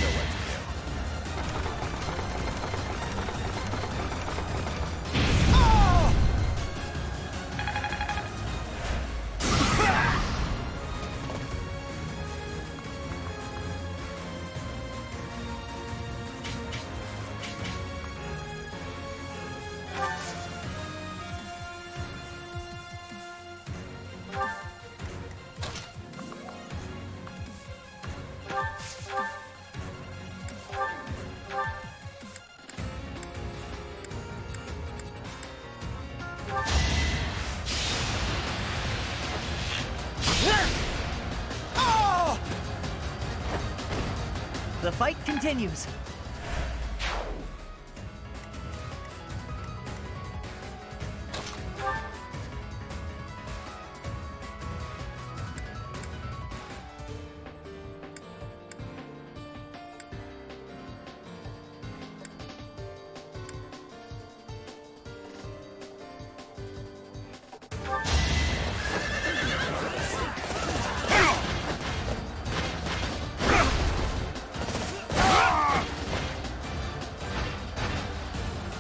the fight continues.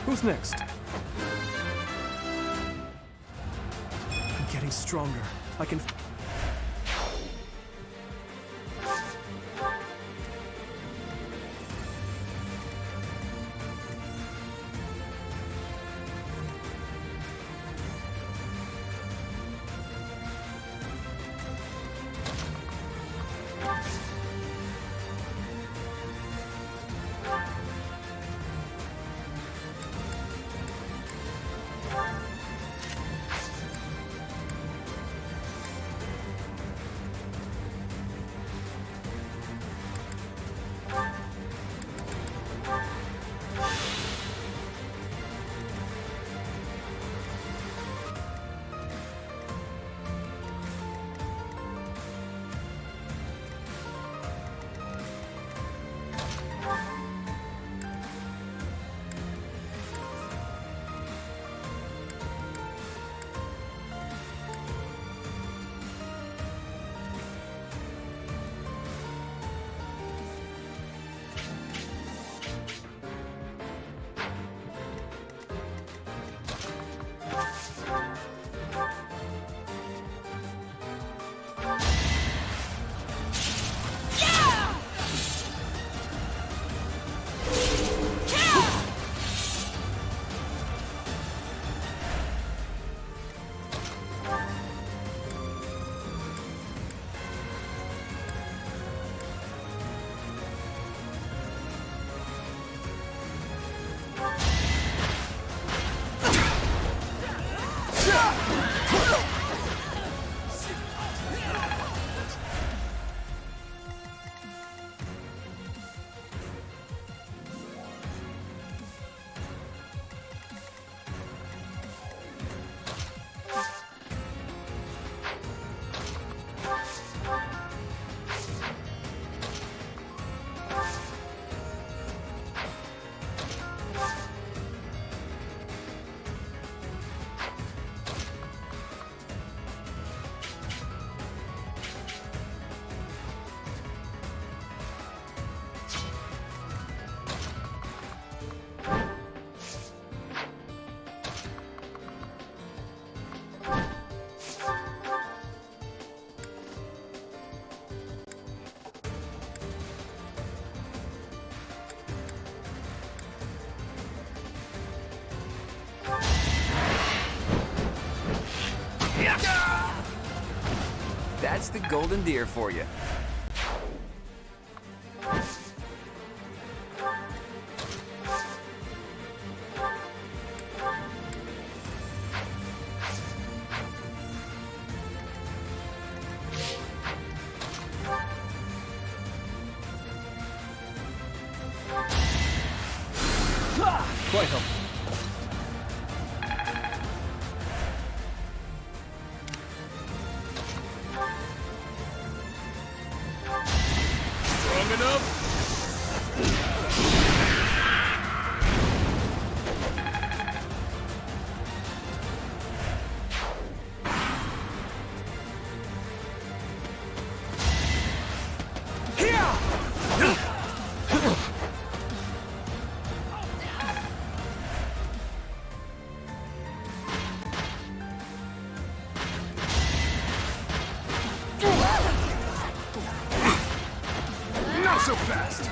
Who's next? I'm getting stronger. I can... That's the golden deer for you. Quite helpful. Strong enough? Not so fast!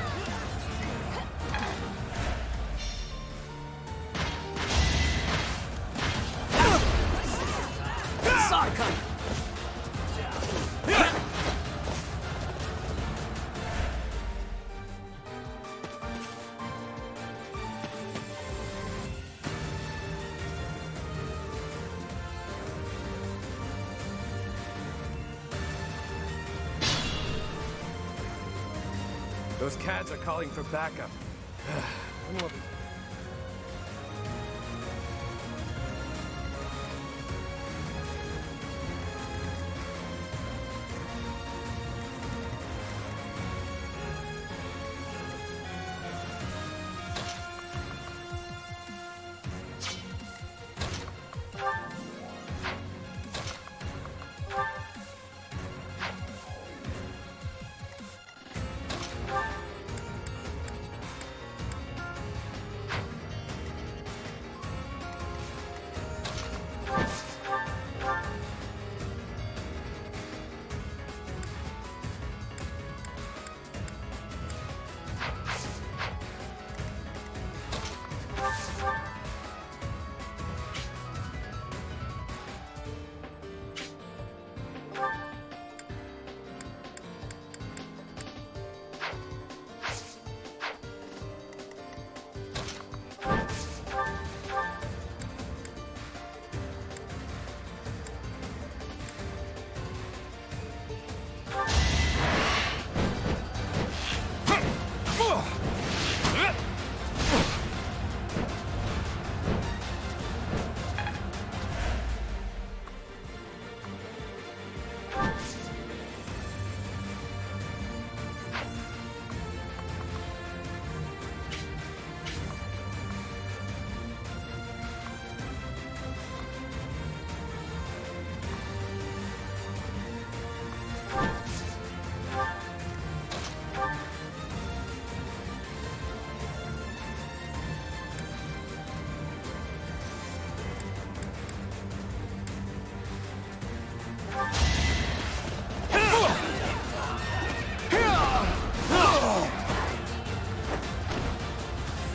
Those cads are calling for backup. When will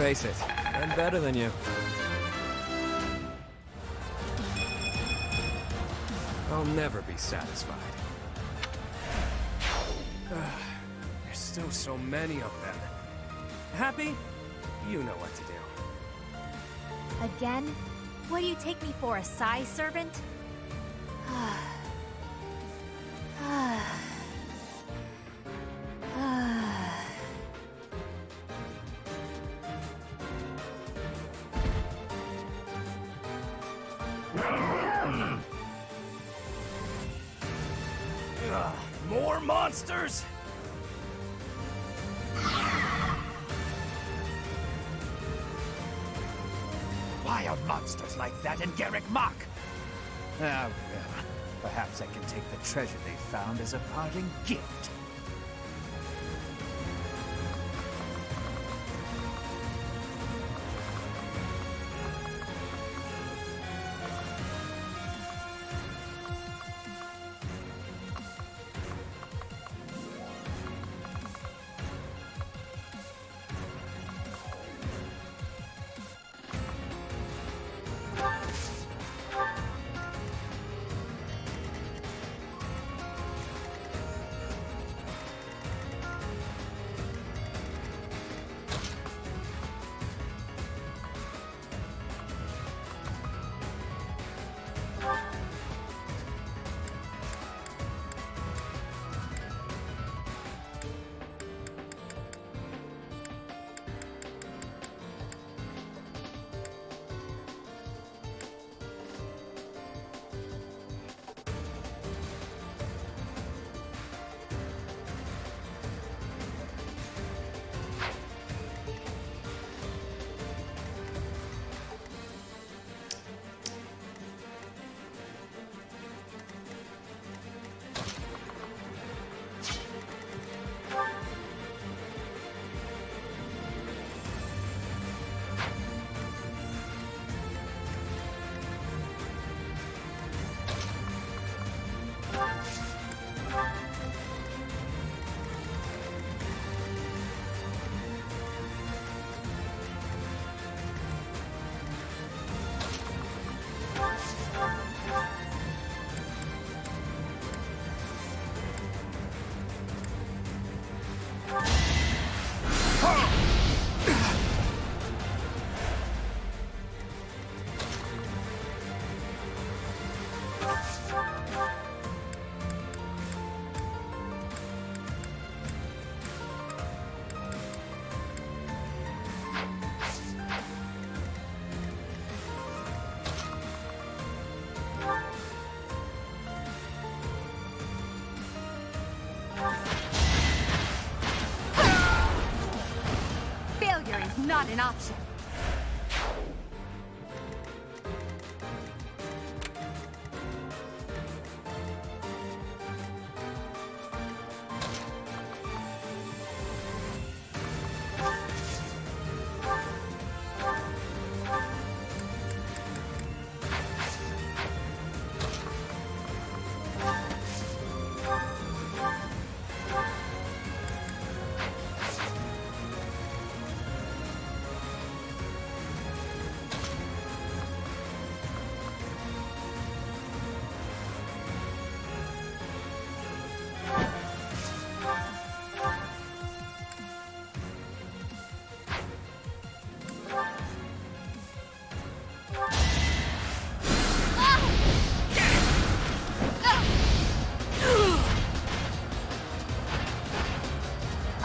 face it, I'm better than you. I'll never be satisfied. There's still so many of them. Happy? You know what to do. Again? What do you take me for, a size servant? More monsters? Why are monsters like that in Garreg Mach? Ah, well, perhaps I can take the treasure they found as a parting gift. not an option.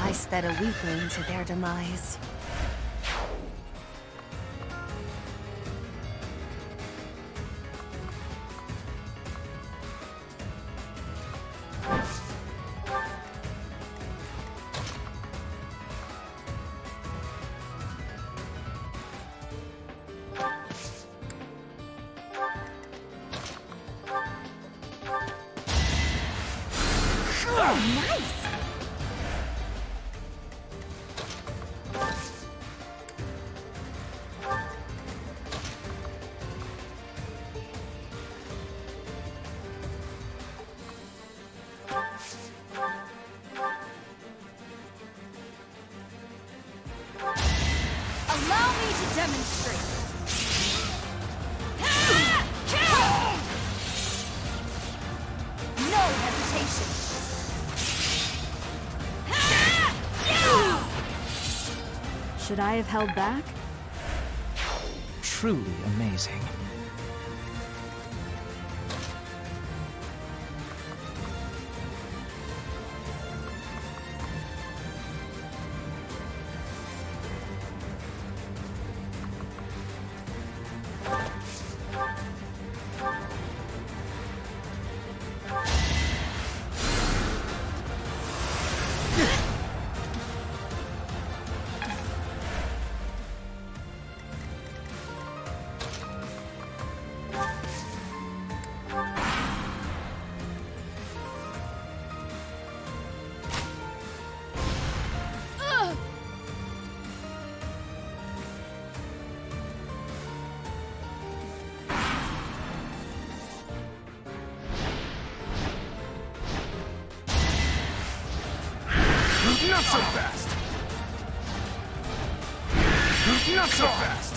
I sped a weakling to their demise. Nice! Allow me to demonstrate. No hesitation. Should I have held back? Truly amazing. Not so fast! Not so fast!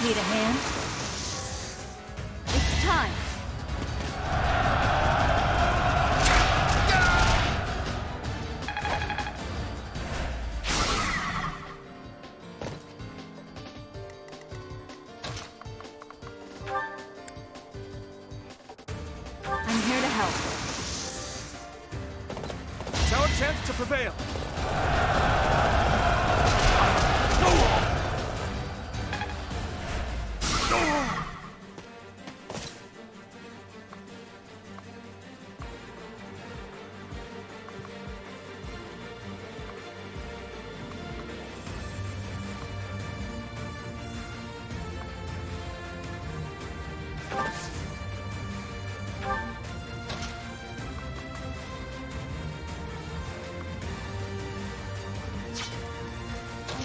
Need a hand? It's time. I'm here to help. It's our chance to prevail.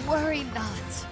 Worry not.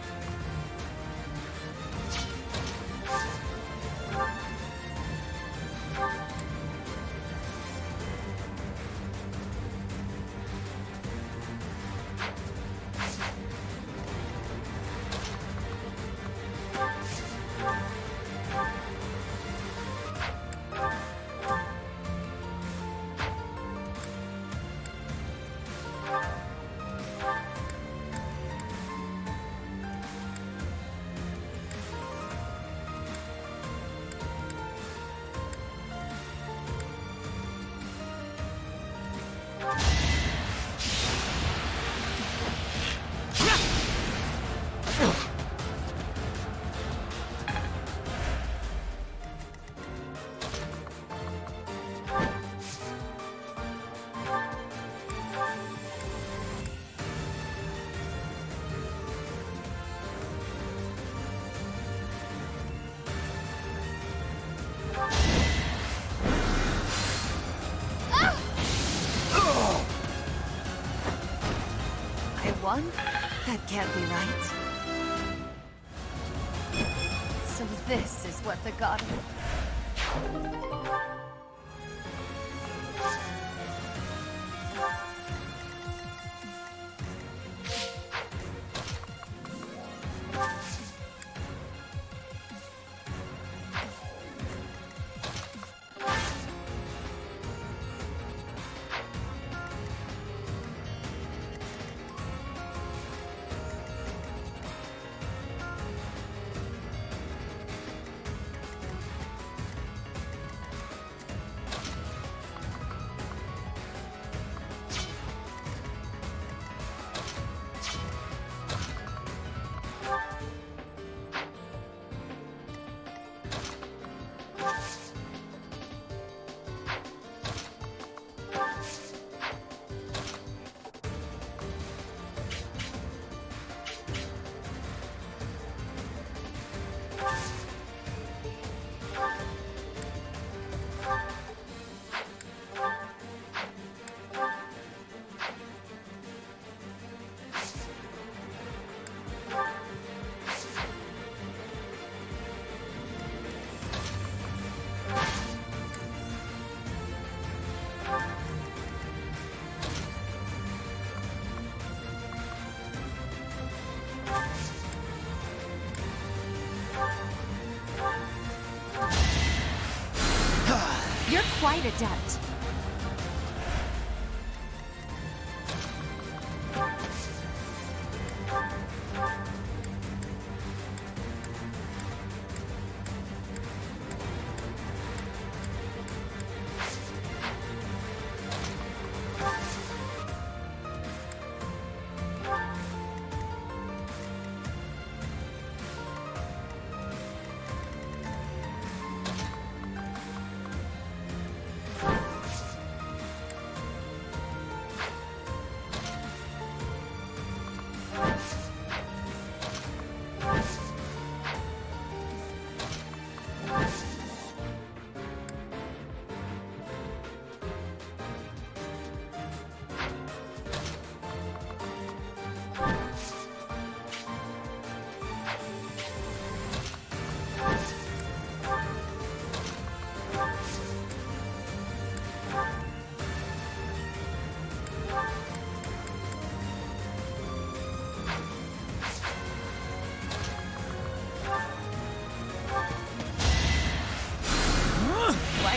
One? That can't be right. So this is what the god... You're quite adept.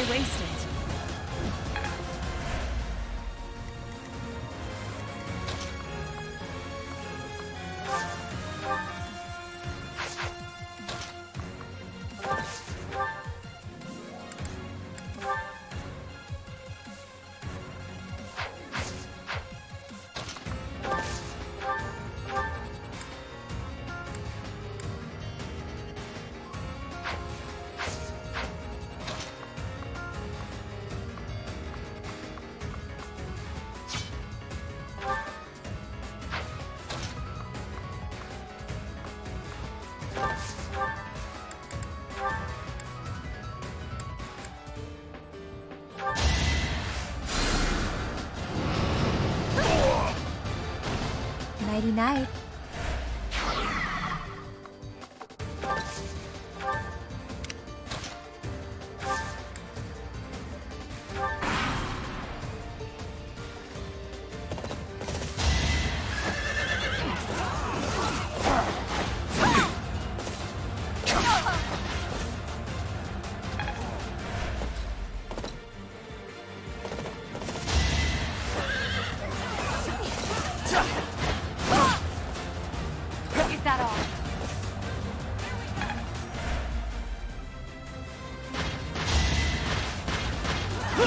Why waste it? Nighty-night. Is that all?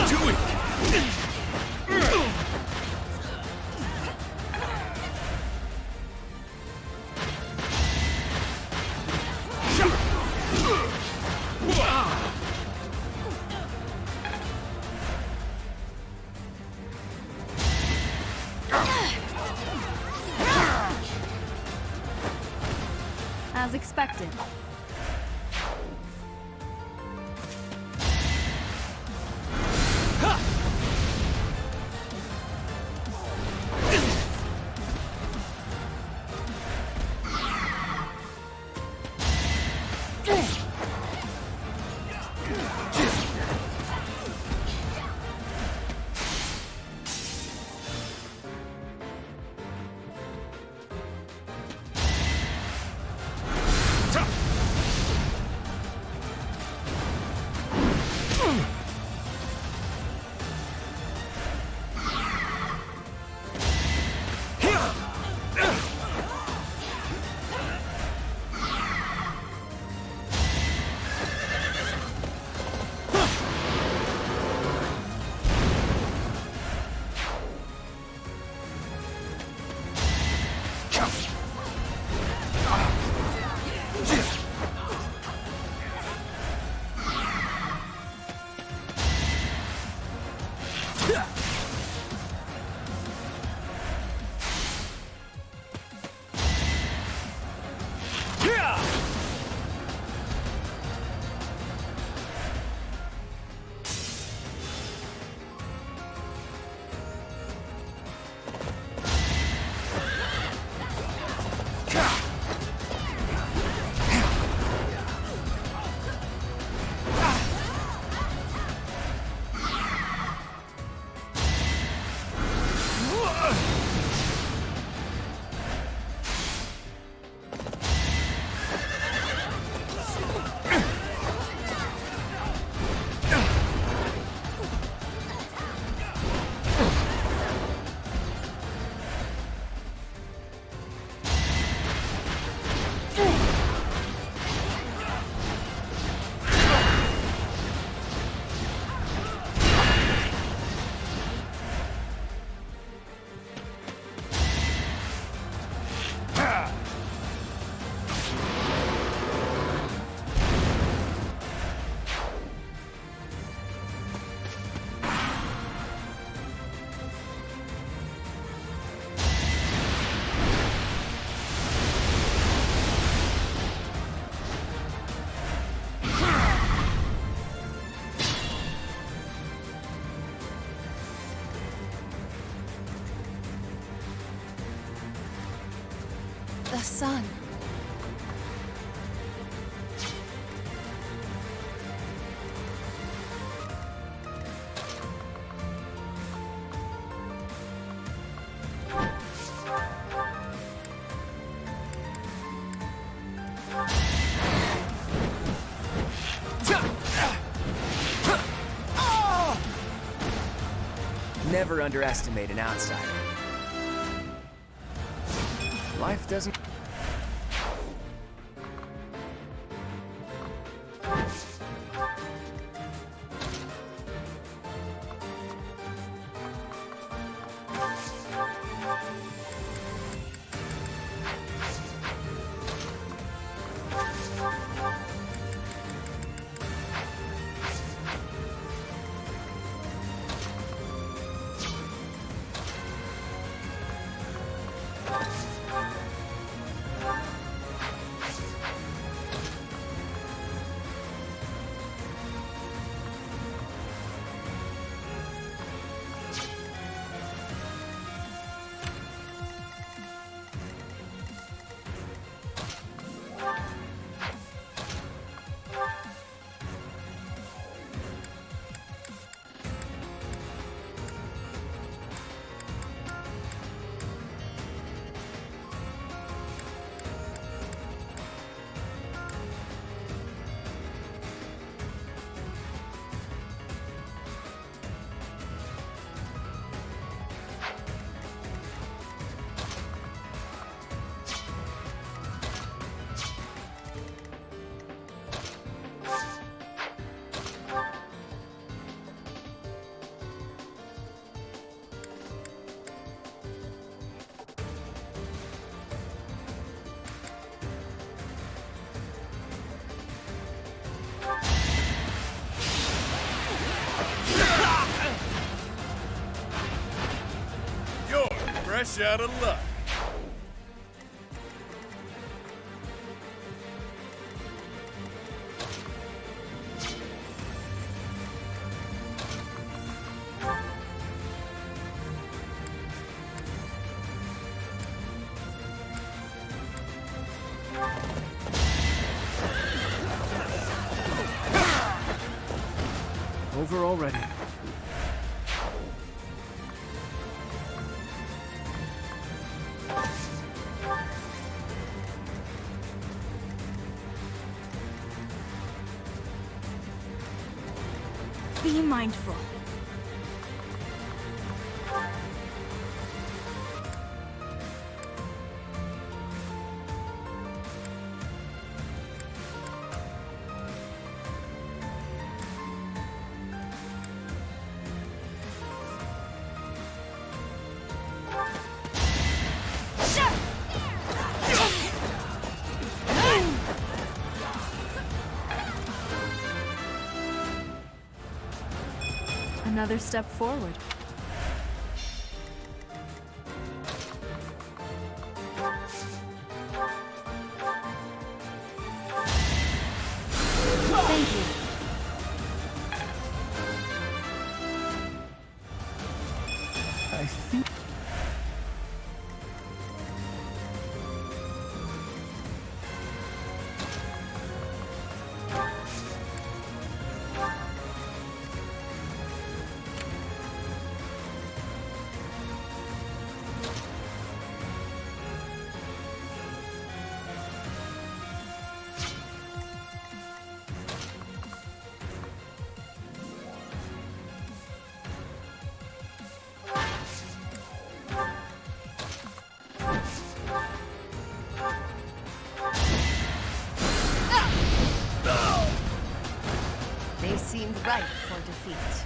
Do it! As expected. The sun. Never underestimate an outsider. Life doesn't... Fresh out of luck. Over already. Be mindful. Another step forward. Thank you. I think... They seemed ripe for defeat.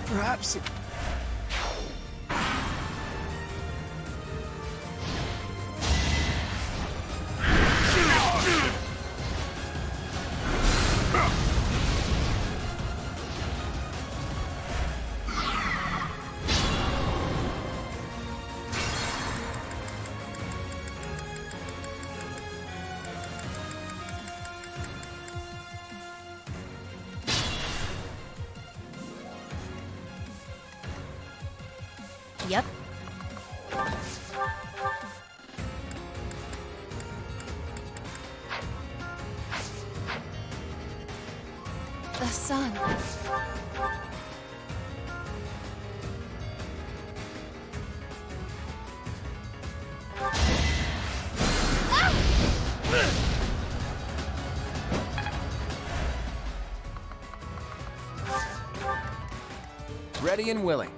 Perhaps it... Yep. The sun. Ready and willing.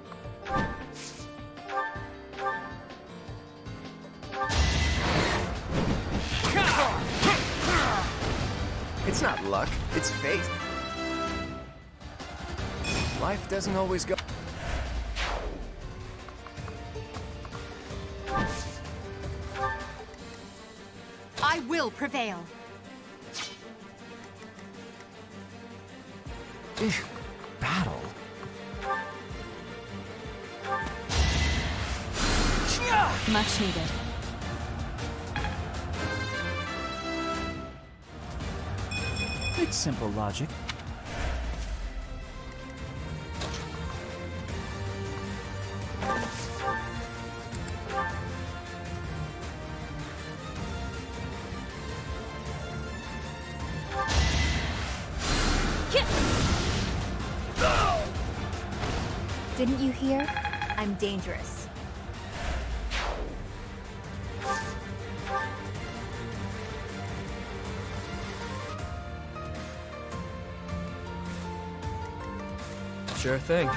It's not luck, it's fate. Life doesn't always go... I will prevail. Battle? Much needed. It's simple logic. Didn't you hear? I'm dangerous. Sure thing.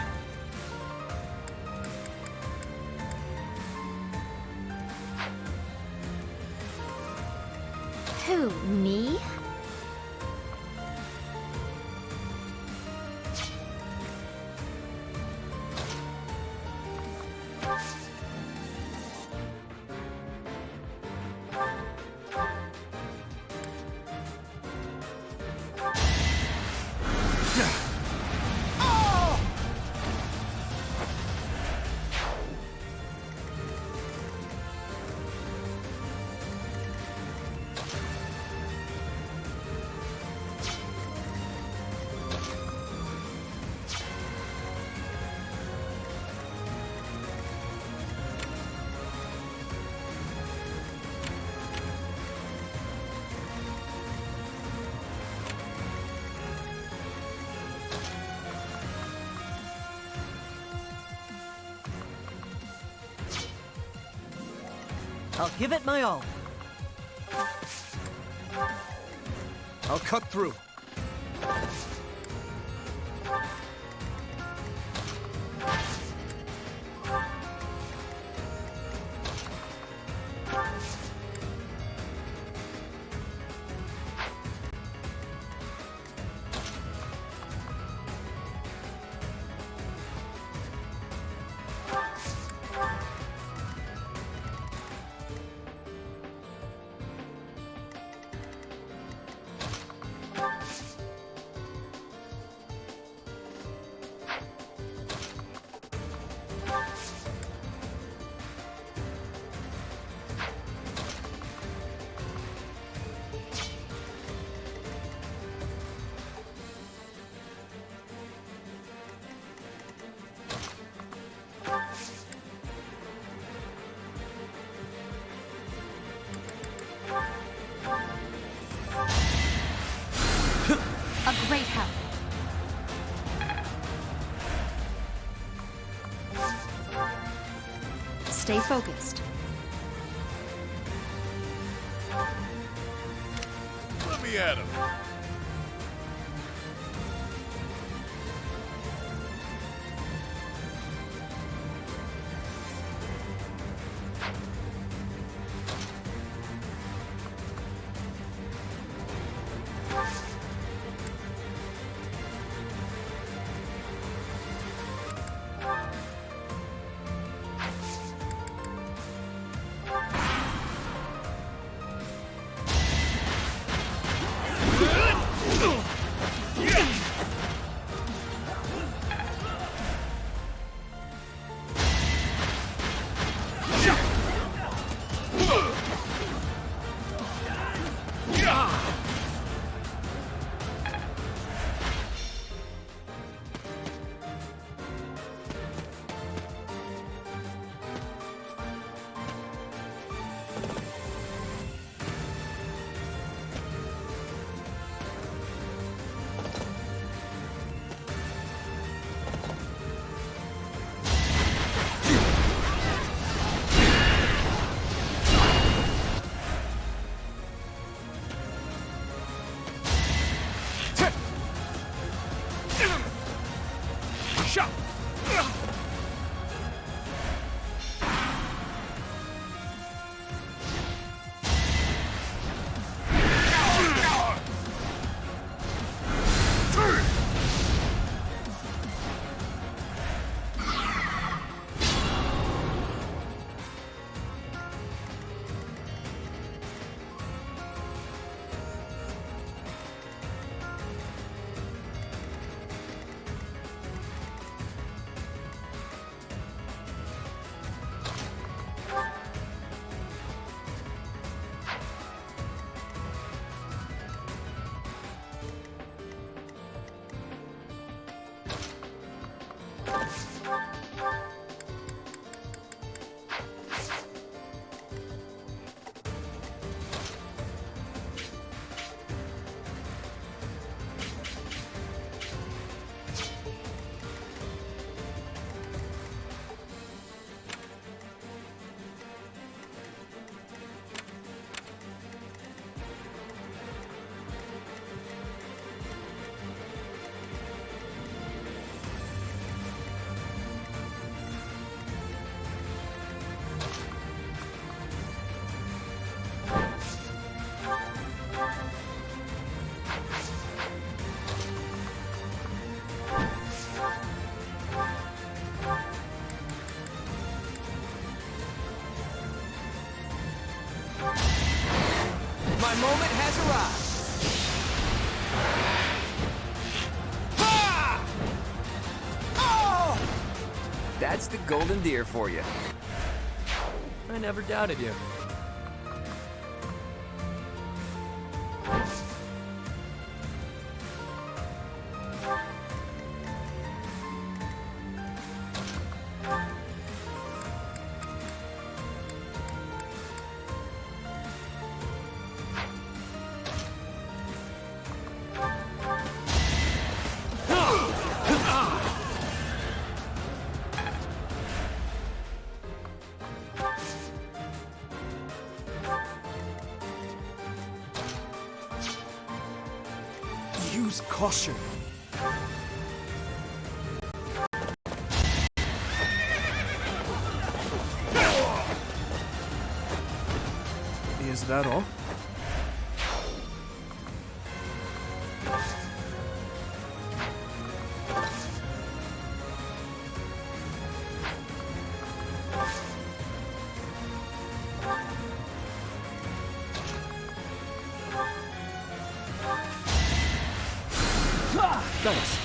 Who, me? I'll give it my all. I'll cut through. A great help. Stay focused. Let me at him. My moment has arrived. Oh! That's the golden deer for you. I never doubted you. Use caution. Is that all? Thanks.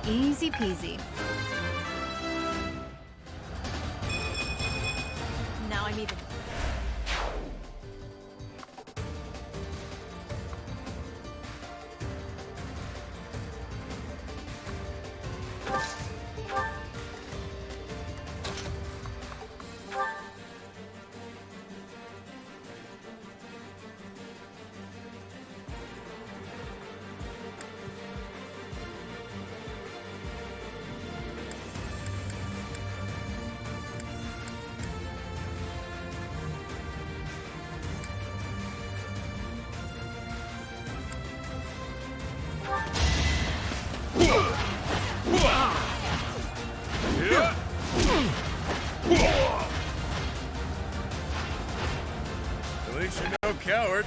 Easy peasy. Now I'm even. At least you're no coward.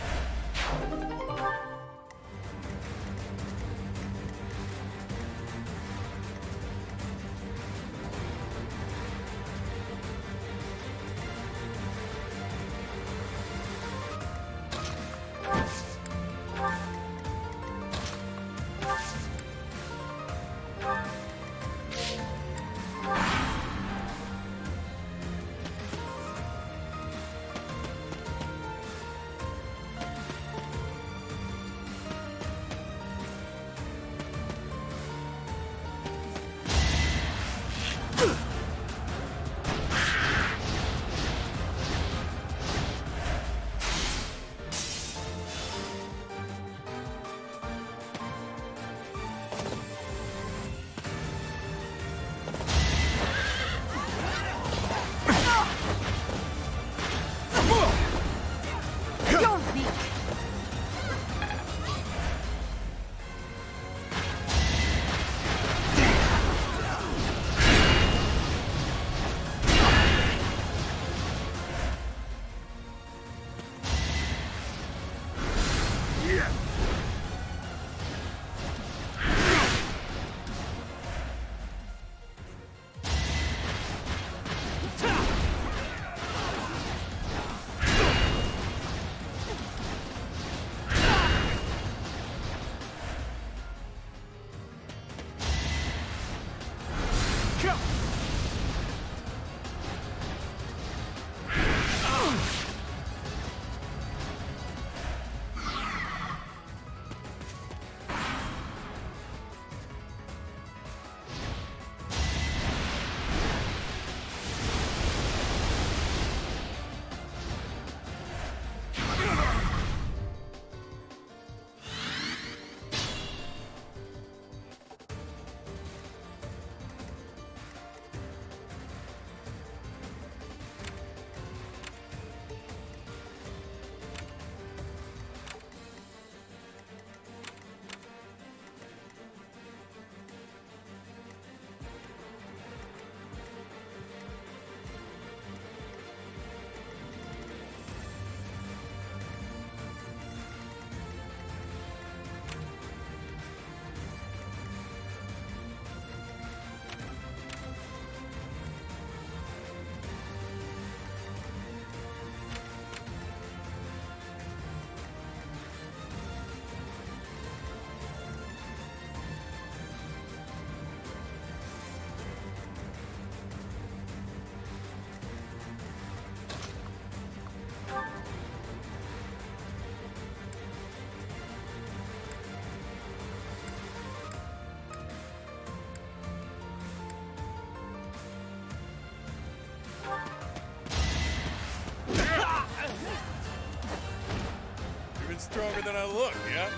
Stronger than I look, yeah?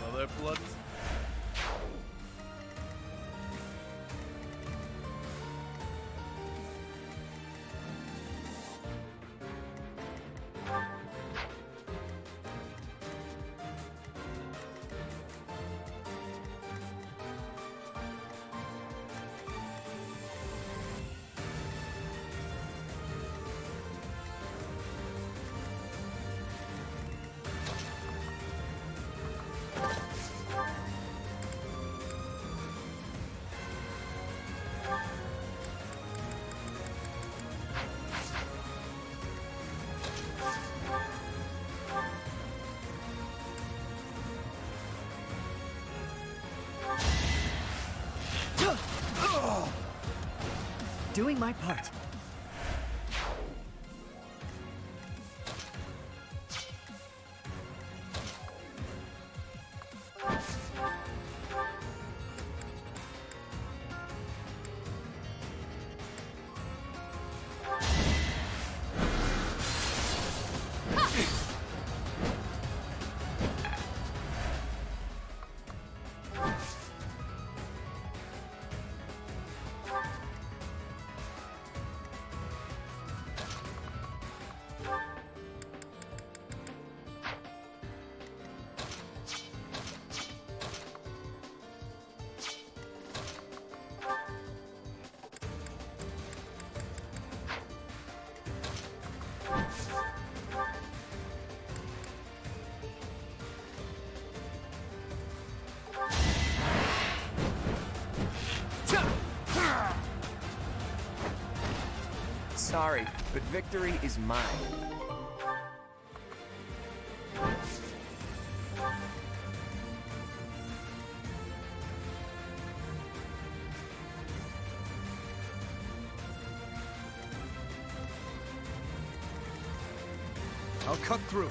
Well, that blood. Doing my part. Sorry, but victory is mine. I'll cut through.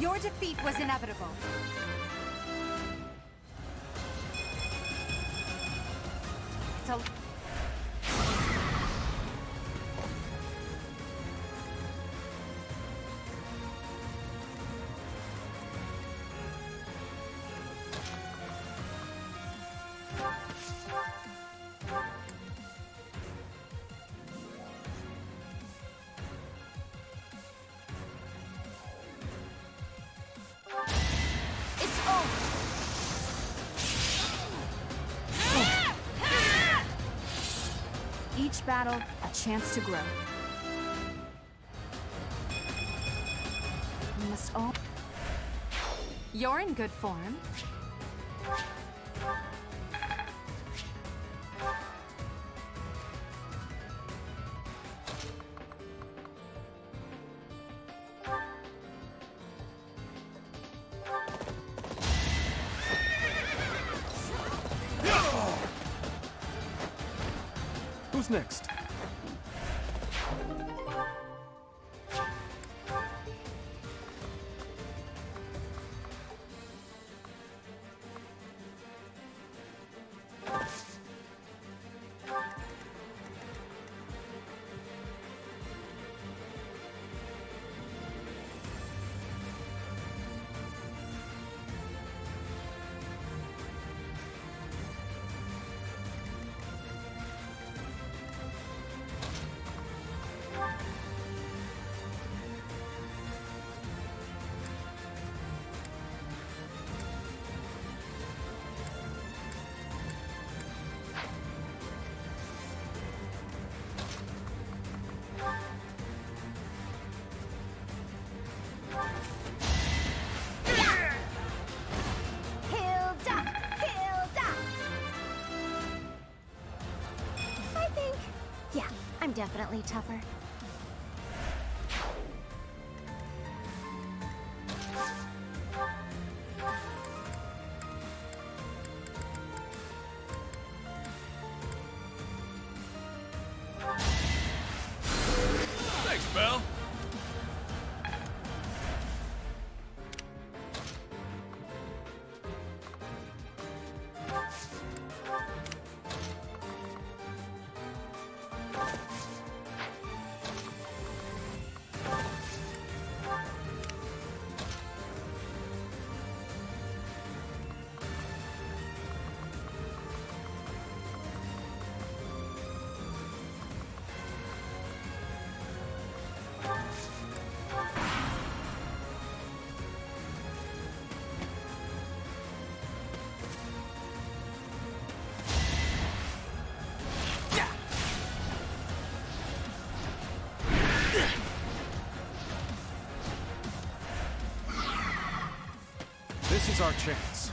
Your defeat was inevitable. It's a... Each battle, a chance to grow. We must all... You're in good form. Who's next? I'm definitely tougher. Thanks, Belle. This is our chance.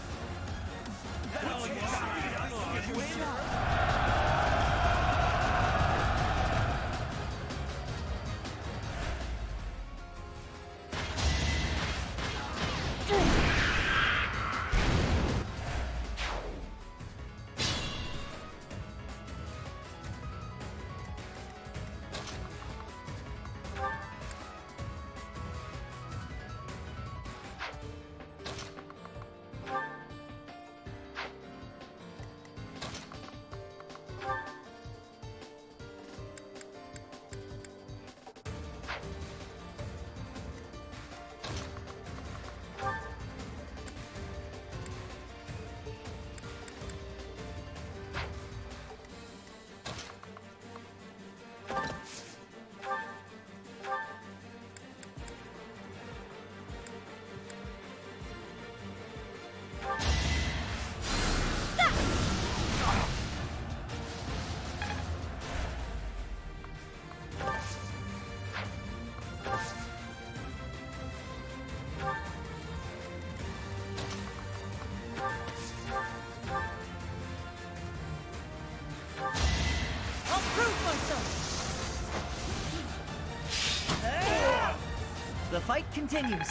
fight continues.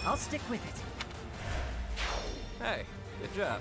I'll stick with it. Hey, good job.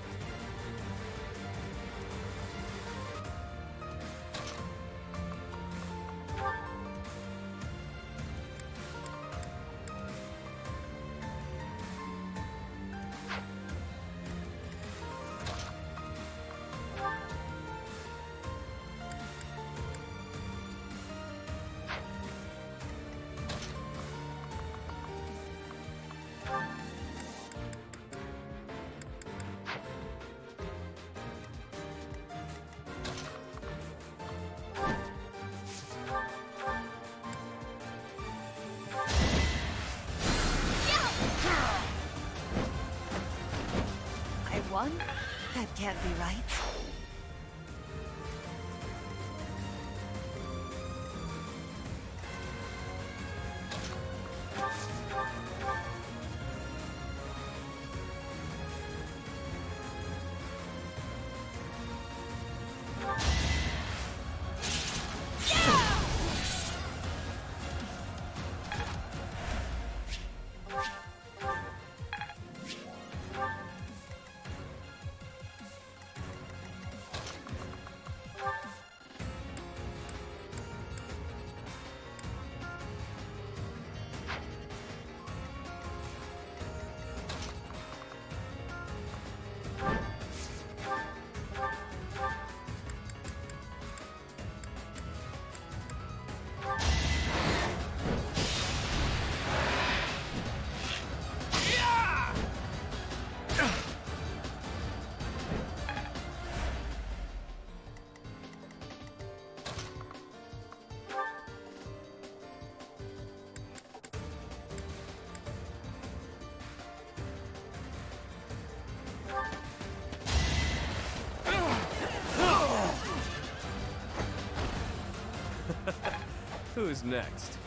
One? That can't be right. Who's next?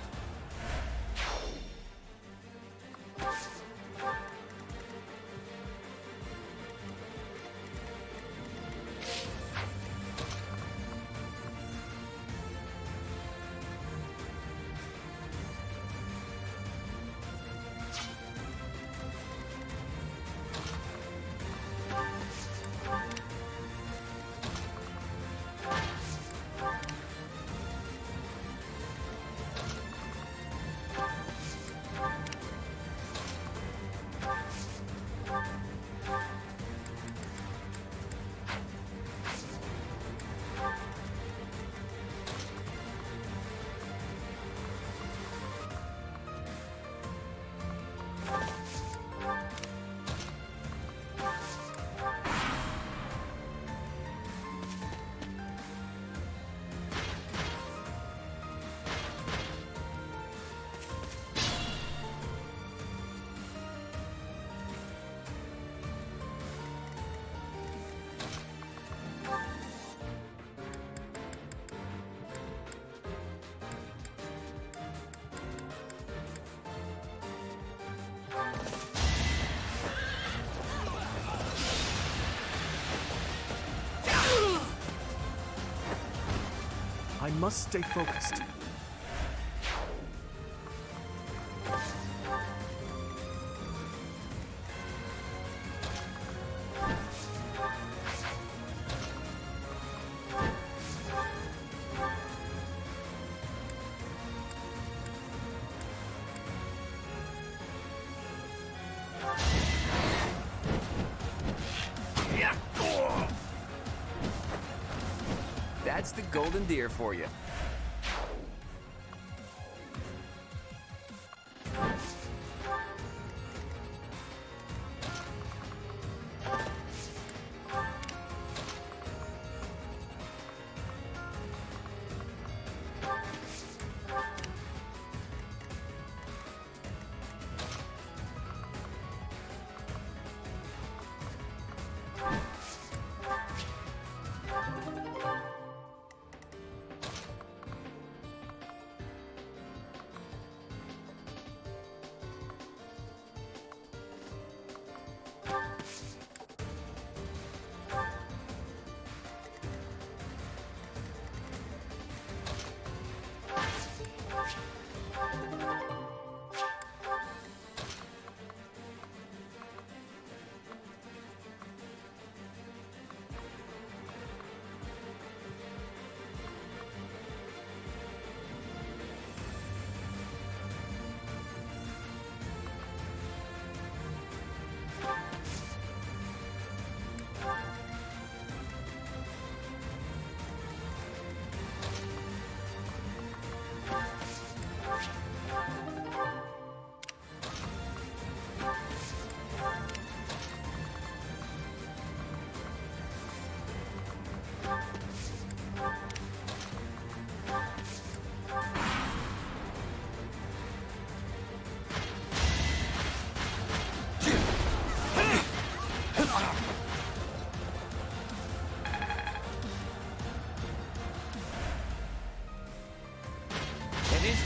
I must stay focused. That's the golden deer for you.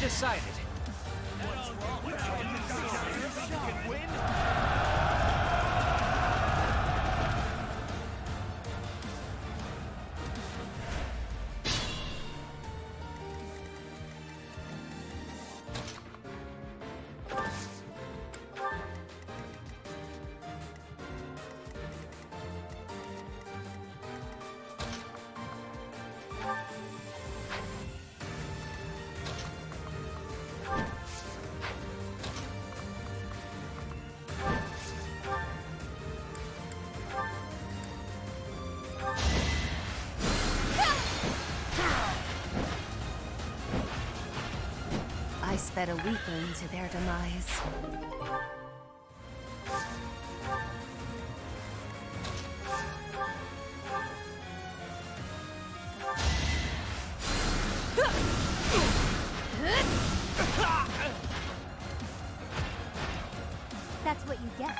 It's decided. I sped a weakling to their demise. That's what you get.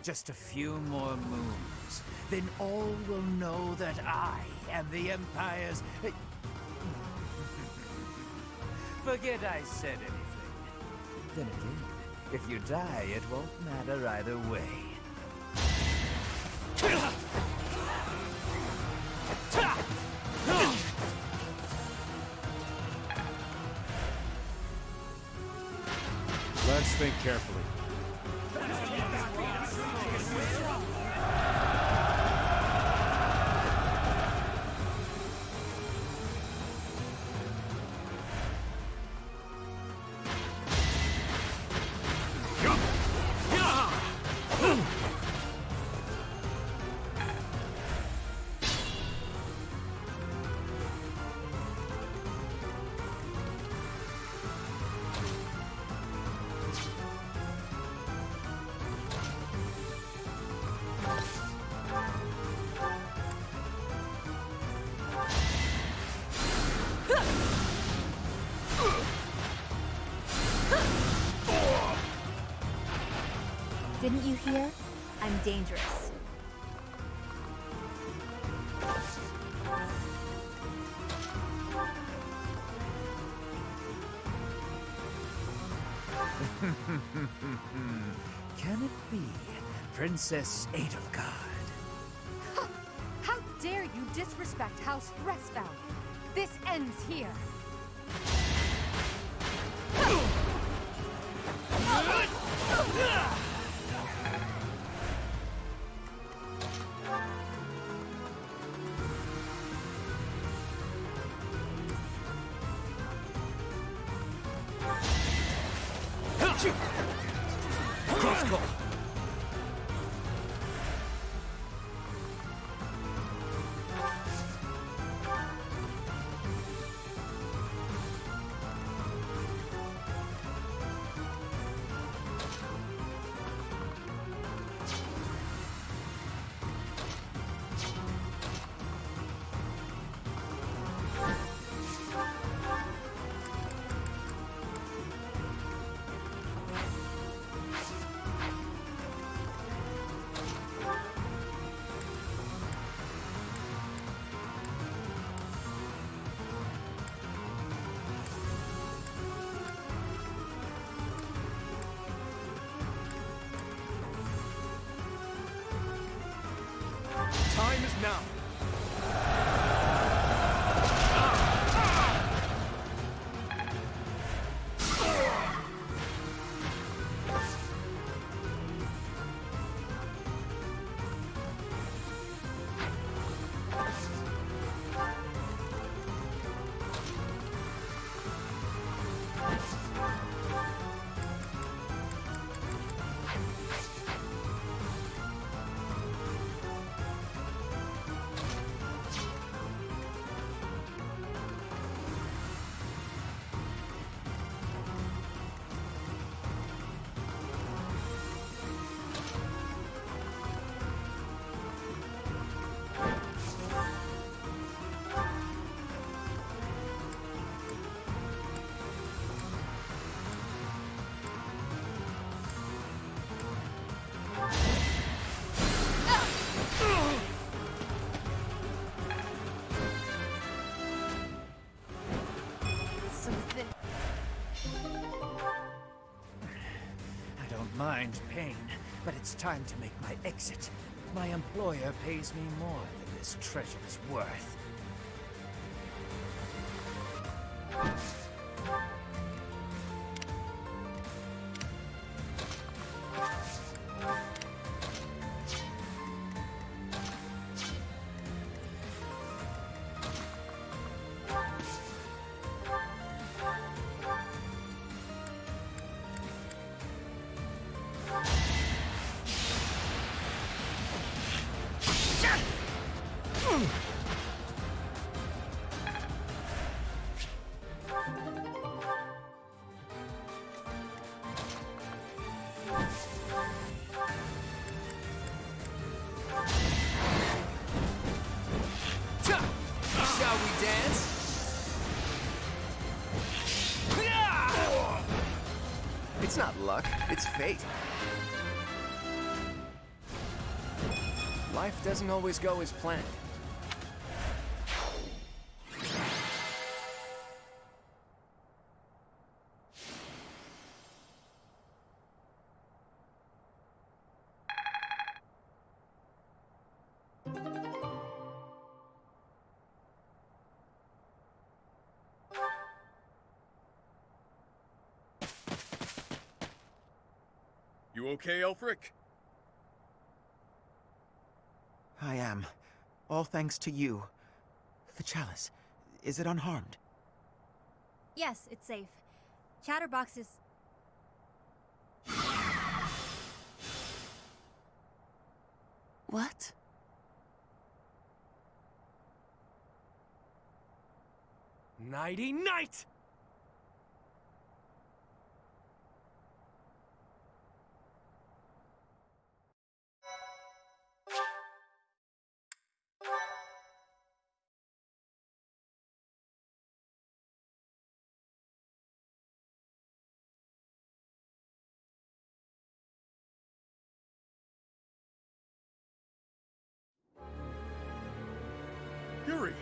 Just a few more moons, then all will know that I am the Empire's... Forget I said anything. Then again, if you die, it won't matter either way. Let's think carefully. Didn't you hear? I'm dangerous. Can it be Princess Edelgard? How dare you disrespect House Restbound? This ends here. Cross call. is now. I don't mind pain, but it's time to make my exit. My employer pays me more than this treasure is worth. Shall we dance? It's not luck, it's fate. Life doesn't always go as planned. You okay, Elfric? I am. All thanks to you. The chalice, is it unharmed? Yes, it's safe. Chatterbox is... What? Nighty night! Yuri!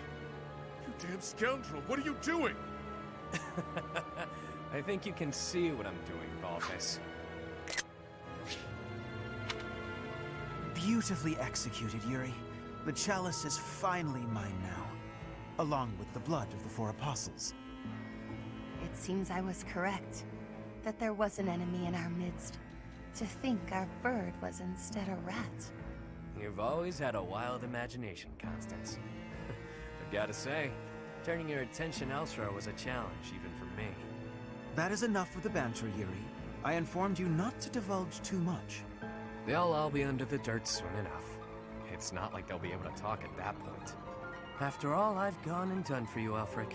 You damn scoundrel, what are you doing? I think you can see what I'm doing, Balthus. Beautifully executed, Yuri. The chalice is finally mine now, along with the blood of the 4 apostles. It seems I was correct, that there was an enemy in our midst. To think our bird was instead a rat. You've always had a wild imagination, Constance. I've gotta say, turning your attention elsewhere was a challenge, even for me. That is enough of the banter, Yuri. I informed you not to divulge too much. They'll all be under the dirt soon enough. It's not like they'll be able to talk at that point. After all I've gone and done for you, Elfric,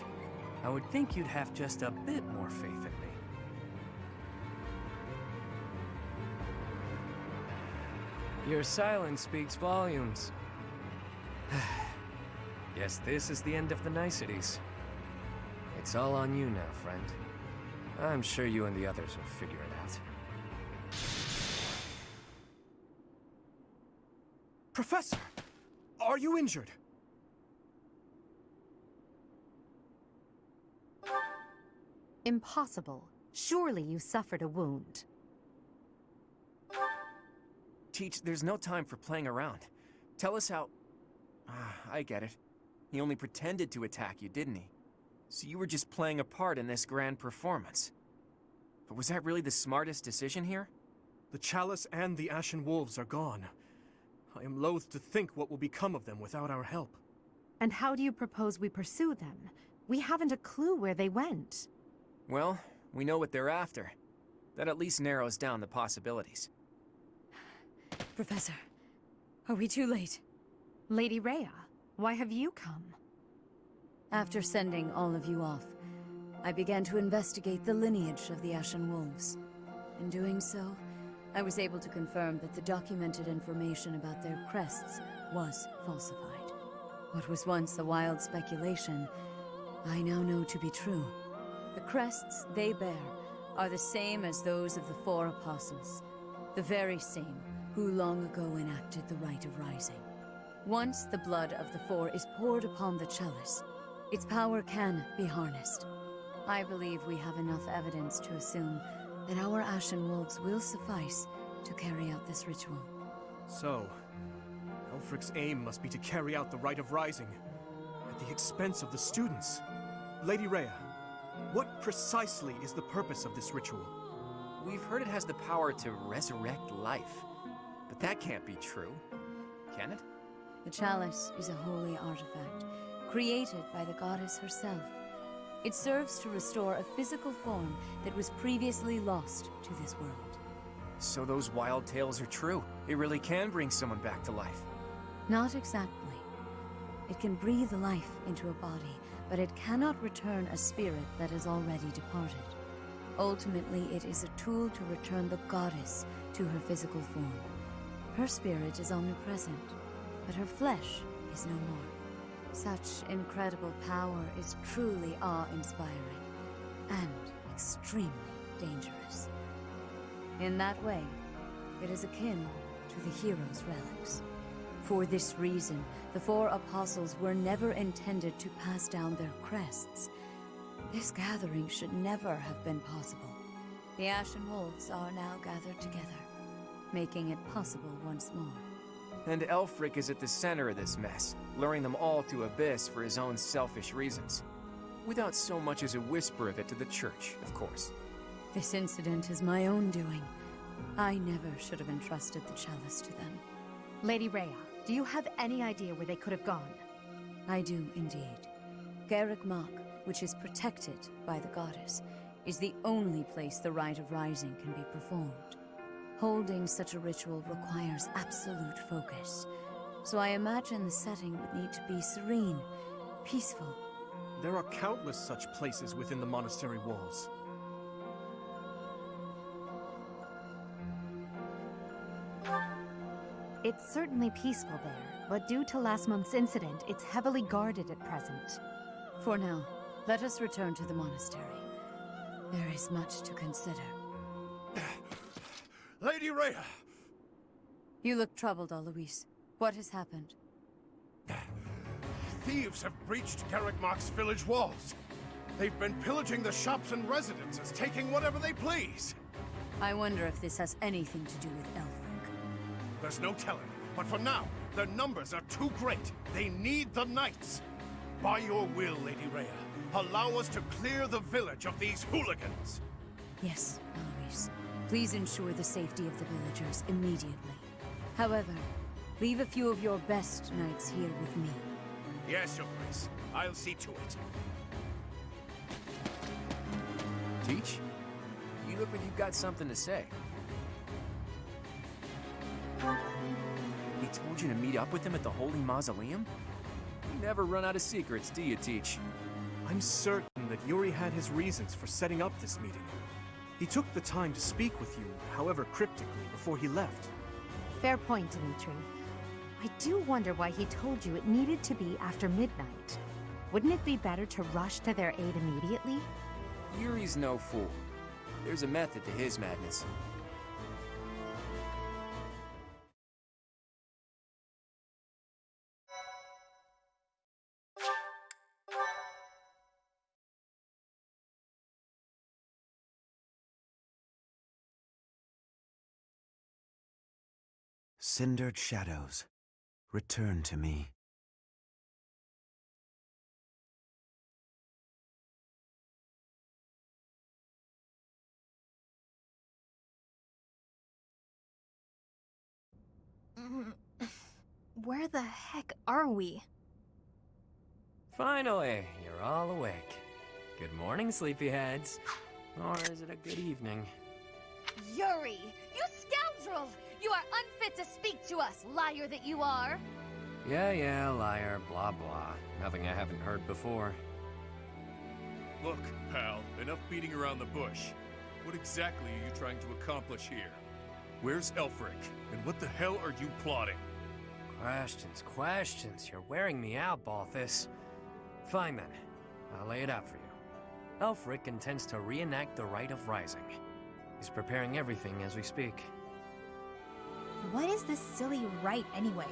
I would think you'd have just a bit more faith in me. Your silence speaks volumes. Guess this is the end of the niceties. It's all on you now, friend. I'm sure you and the others will figure it out. Professor! Are you injured? Impossible. Surely you suffered a wound. Teach, there's no time for playing around. Tell us how... I get it. He only pretended to attack you, didn't he? So you were just playing a part in this grand performance. But was that really the smartest decision here? The Chalice and the Ashen Wolves are gone. I am loath to think what will become of them without our help. And how do you propose we pursue them? We haven't a clue where they went. Well, we know what they're after. That at least narrows down the possibilities. Professor, are we too late? Lady Rhea, why have you come? After sending all of you off, I began to investigate the lineage of the Ashen Wolves. In doing so, I was able to confirm that the documented information about their crests was falsified. What was once a wild speculation, I now know to be true. The crests they bear are the same as those of the four apostles, the very same who long ago enacted the Rite of Rising. Once the blood of the four is poured upon the chalice, its power can be harnessed. I believe we have enough evidence to assume that our Ashen Wolves will suffice to carry out this ritual. So, Elfric's aim must be to carry out the Rite of Rising, at the expense of the students. Lady Rhea, what precisely is the purpose of this ritual? We've heard it has the power to resurrect life, but that can't be true, can it? The chalice is a holy artifact, created by the goddess herself. It serves to restore a physical form that was previously lost to this world. So those wild tales are true. It really can bring someone back to life. Not exactly. It can breathe life into a body, but it cannot return a spirit that has already departed. Ultimately, it is a tool to return the goddess to her physical form. Her spirit is omnipresent, but her flesh is no more. Such incredible power is truly awe-inspiring and extremely dangerous. In that way, it is akin to the hero's relics. For this reason, the four apostles were never intended to pass down their crests. This gathering should never have been possible. The Ashen Wolves are now gathered together, making it possible once more. And Elfric is at the center of this mess, luring them all to Abyss for his own selfish reasons. Without so much as a whisper of it to the church, of course. This incident is my own doing. I never should have entrusted the chalice to them. Lady Rhea, do you have any idea where they could have gone? I do, indeed. Garreg Mach, which is protected by the goddess, is the only place the Rite of Rising can be performed. Holding such a ritual requires absolute focus, so I imagine the setting would need to be serene, peaceful. There are countless such places within the monastery walls. It's certainly peaceful there, but due to last month's incident, it's heavily guarded at present. For now, let us return to the monastery. There is much to consider. Lady Rhea! You look troubled, Alois. What has happened? Thieves have breached Garreg Mach's village walls. They've been pillaging the shops and residences, taking whatever they please. I wonder if this has anything to do with Elfric. There's no telling, but for now, their numbers are too great. They need the knights. By your will, Lady Rhea, allow us to clear the village of these hooligans. Yes, Alois. Please ensure the safety of the villagers immediately. However, leave a few of your best knights here with me. Yes, Your Grace. I'll see to it. Teach? You look like you've got something to say. He told you to meet up with him at the Holy Mausoleum? You never run out of secrets, do you, Teach? I'm certain that Yuri had his reasons for setting up this meeting. He took the time to speak with you, however cryptically, before he left. Fair point, Dimitri. I do wonder why he told you it needed to be after midnight. Wouldn't it be better to rush to their aid immediately? Yuri's no fool. There's a method to his madness. Cindered shadows, return to me. Where the heck are we? Finally, you're all awake. Good morning, sleepyheads. Or is it a good evening? Yuri, you scoundrel! You are unfit to speak to us, liar that you are! Yeah, liar, blah blah. Nothing I haven't heard before. Look, pal, enough beating around the bush. What exactly are you trying to accomplish here? Where's Elfric? And what the hell are you plotting? Questions. You're wearing me out, Balthus. Fine then. I'll lay it out for you. Elfric intends to reenact the Rite of Rising. He's preparing everything as we speak. What is this silly rite anyway?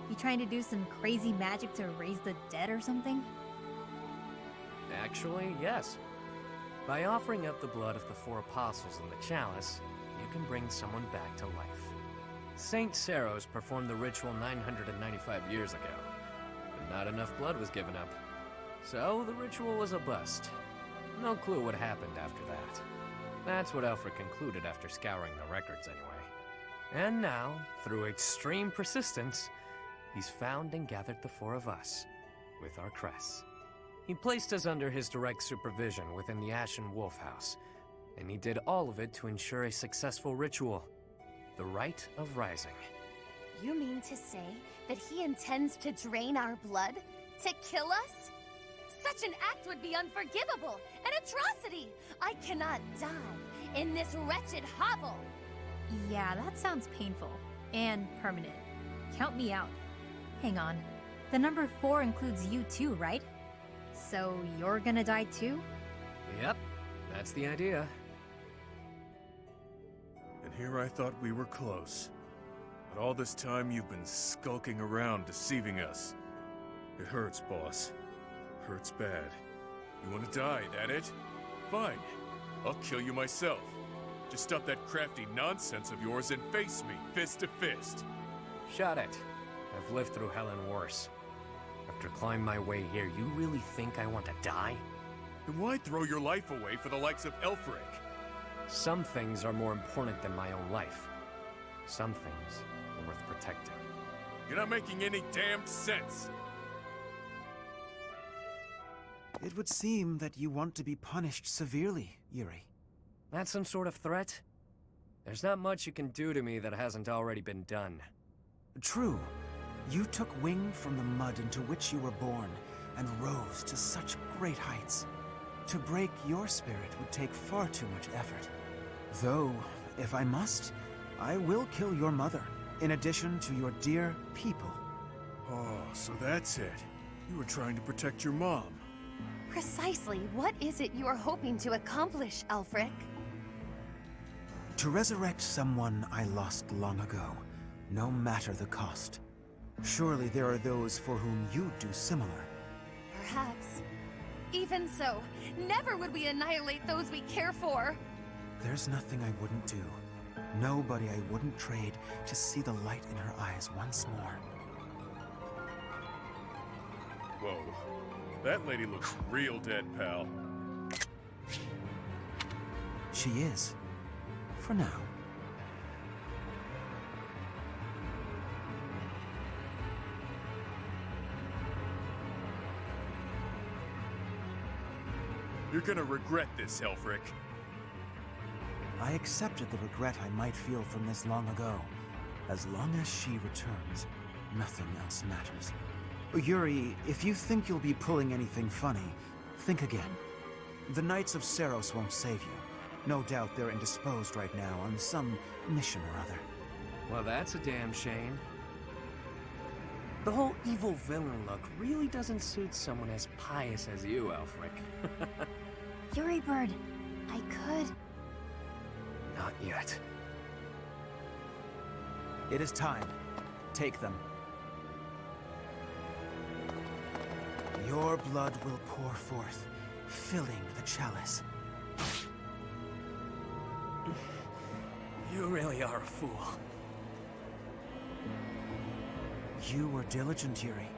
You trying to do some crazy magic to raise the dead or something? Actually, yes. By offering up the blood of the 4 apostles in the chalice, you can bring someone back to life. Saint Seros performed the ritual 995 years ago, but not enough blood was given up. So the ritual was a bust. No clue what happened after that. That's what Elfric concluded after scouring the records anyway. And now, through extreme persistence, he's found and gathered the 4 of us, with our crests. He placed us under his direct supervision within the Ashen Wolf house, and he did all of it to ensure a successful ritual, the Rite of Rising. You mean to say that he intends to drain our blood? To kill us? Such an act would be unforgivable, an atrocity! I cannot die in this wretched hovel! Yeah, that sounds painful. And permanent. Count me out. Hang on. The number 4 includes you too, right? So you're gonna die too? Yep, that's the idea. And here I thought we were close. But all this time you've been skulking around, deceiving us. It hurts, boss. Hurts bad. You want to die, that it? Fine. I'll kill you myself. Just stop that crafty nonsense of yours and face me, fist to fist. Shut it. I've lived through hell and worse. After climbing my way here, you really think I want to die? Then why throw your life away for the likes of Elfric? Some things are more important than my own life. Some things are worth protecting. You're not making any damn sense! It would seem that you want to be punished severely, Yuri. That's some sort of threat? There's not much you can do to me that hasn't already been done. True. You took wing from the mud into which you were born, and rose to such great heights. To break your spirit would take far too much effort. Though, if I must, I will kill your mother, in addition to your dear people. Oh, so that's it. You were trying to protect your mom. Precisely what is it you are hoping to accomplish, Elfric? To resurrect someone I lost long ago, no matter the cost. Surely there are those for whom you'd do similar. Perhaps. Even so, never would we annihilate those we care for. There's nothing I wouldn't do. Nobody I wouldn't trade to see the light in her eyes once more. Whoa. That lady looks real dead, pal. She is. For now. You're gonna regret this, Elfric. I accepted the regret I might feel from this long ago. As long as she returns, nothing else matters. Yuri, if you think you'll be pulling anything funny, think again. The Knights of Seros won't save you. No doubt they're indisposed right now on some mission or other. Well, that's a damn shame. The whole evil villain look really doesn't suit someone as pious as you, Elfric. Yuri Bird, I could. Not yet. It is time. Take them. Your blood will pour forth, filling the chalice. You really are a fool. You were diligent, Yuri.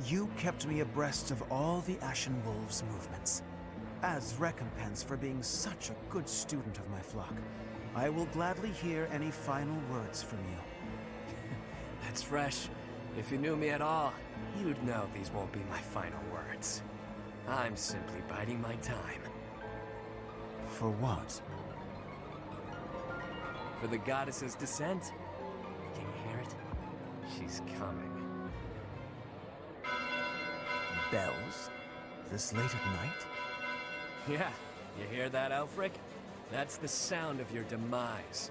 You kept me abreast of all the Ashen Wolves' movements. As recompense for being such a good student of my flock, I will gladly hear any final words from you. That's fresh. If you knew me at all, you'd know these won't be my final words. I'm simply biding my time. For what? For the goddess's descent. Can you hear it? She's coming. Bells? This late at night? Yeah, you hear that, Elfric? That's the sound of your demise.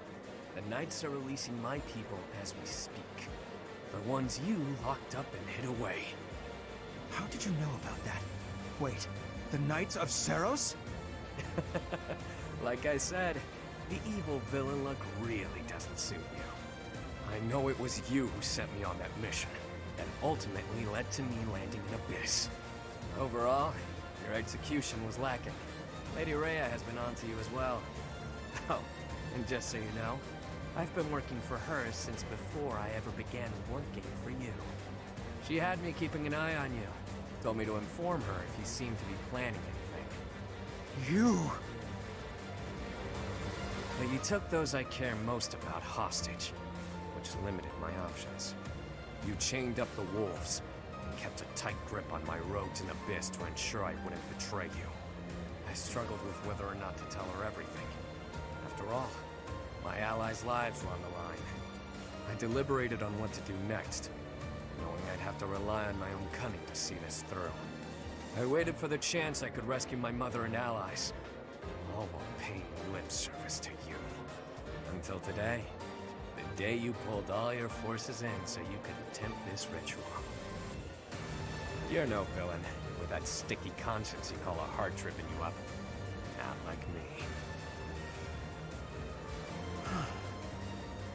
The Knights are releasing my people as we speak. The ones you locked up and hid away. How did you know about that? Wait, the Knights of Seros? Like I said, the evil villain look really doesn't suit you. I know it was you who sent me on that mission, and ultimately led to me landing in Abyss. Overall, your execution was lacking. Lady Rhea has been on to you as well. Oh, and just so you know, I've been working for her since before I ever began working for you. She had me keeping an eye on you. Told me to inform her if you seemed to be planning anything. You! But you took those I care most about hostage, which limited my options. You chained up the wolves, and kept a tight grip on my road to Abyss to ensure I wouldn't betray you. I struggled with whether or not to tell her everything. After all, my allies' lives were on the line. I deliberated on what to do next, knowing I'd have to rely on my own cunning to see this through. I waited for the chance I could rescue my mother and allies, all while paying lip service to you. Until today, the day you pulled all your forces in so you could attempt this ritual. You're no villain, with that sticky conscience you call a heart tripping you up. Not like me.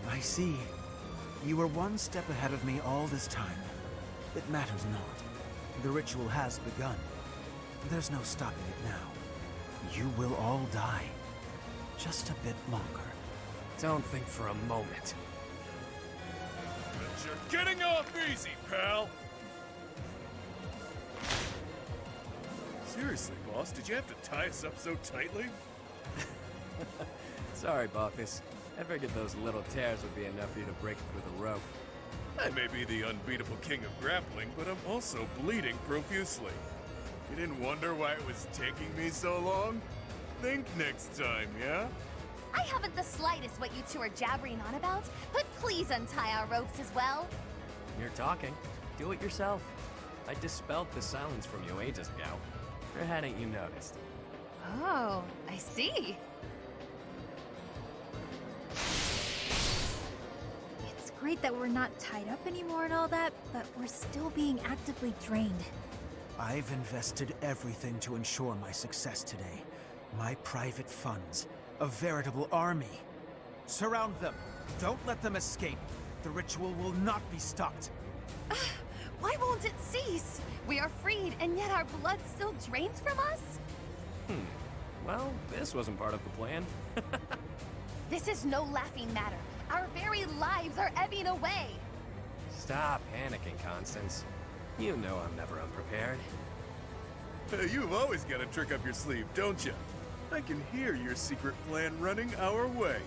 I see. You were one step ahead of me all this time. It matters not. The ritual has begun. There's no stopping it now. You will all die. Just a bit longer. Don't think for a moment. But you're getting off easy, pal! Seriously, boss, did you have to tie us up so tightly? Sorry, Balthus. I figured those little tears would be enough for you to break through the rope. I may be the unbeatable king of grappling, but I'm also bleeding profusely. You didn't wonder why it was taking me so long? Think next time, yeah? I haven't the slightest what you two are jabbering on about, but please untie our ropes as well. You're talking. Do it yourself. I dispelled the silence from you ages ago. Or hadn't you noticed? Oh, I see. It's great that we're not tied up anymore and all that, but we're still being actively drained. I've invested everything to ensure my success today. My private funds. A veritable army. Surround them. Don't let them escape. The ritual will not be stopped. Why won't it cease? We are freed, and yet our blood still drains from us? Well, this wasn't part of the plan. This is no laughing matter. Our very lives are ebbing away. Stop panicking, Constance. You know I'm never unprepared. You've always got a trick up your sleeve, don't you? I can hear your secret plan running our way.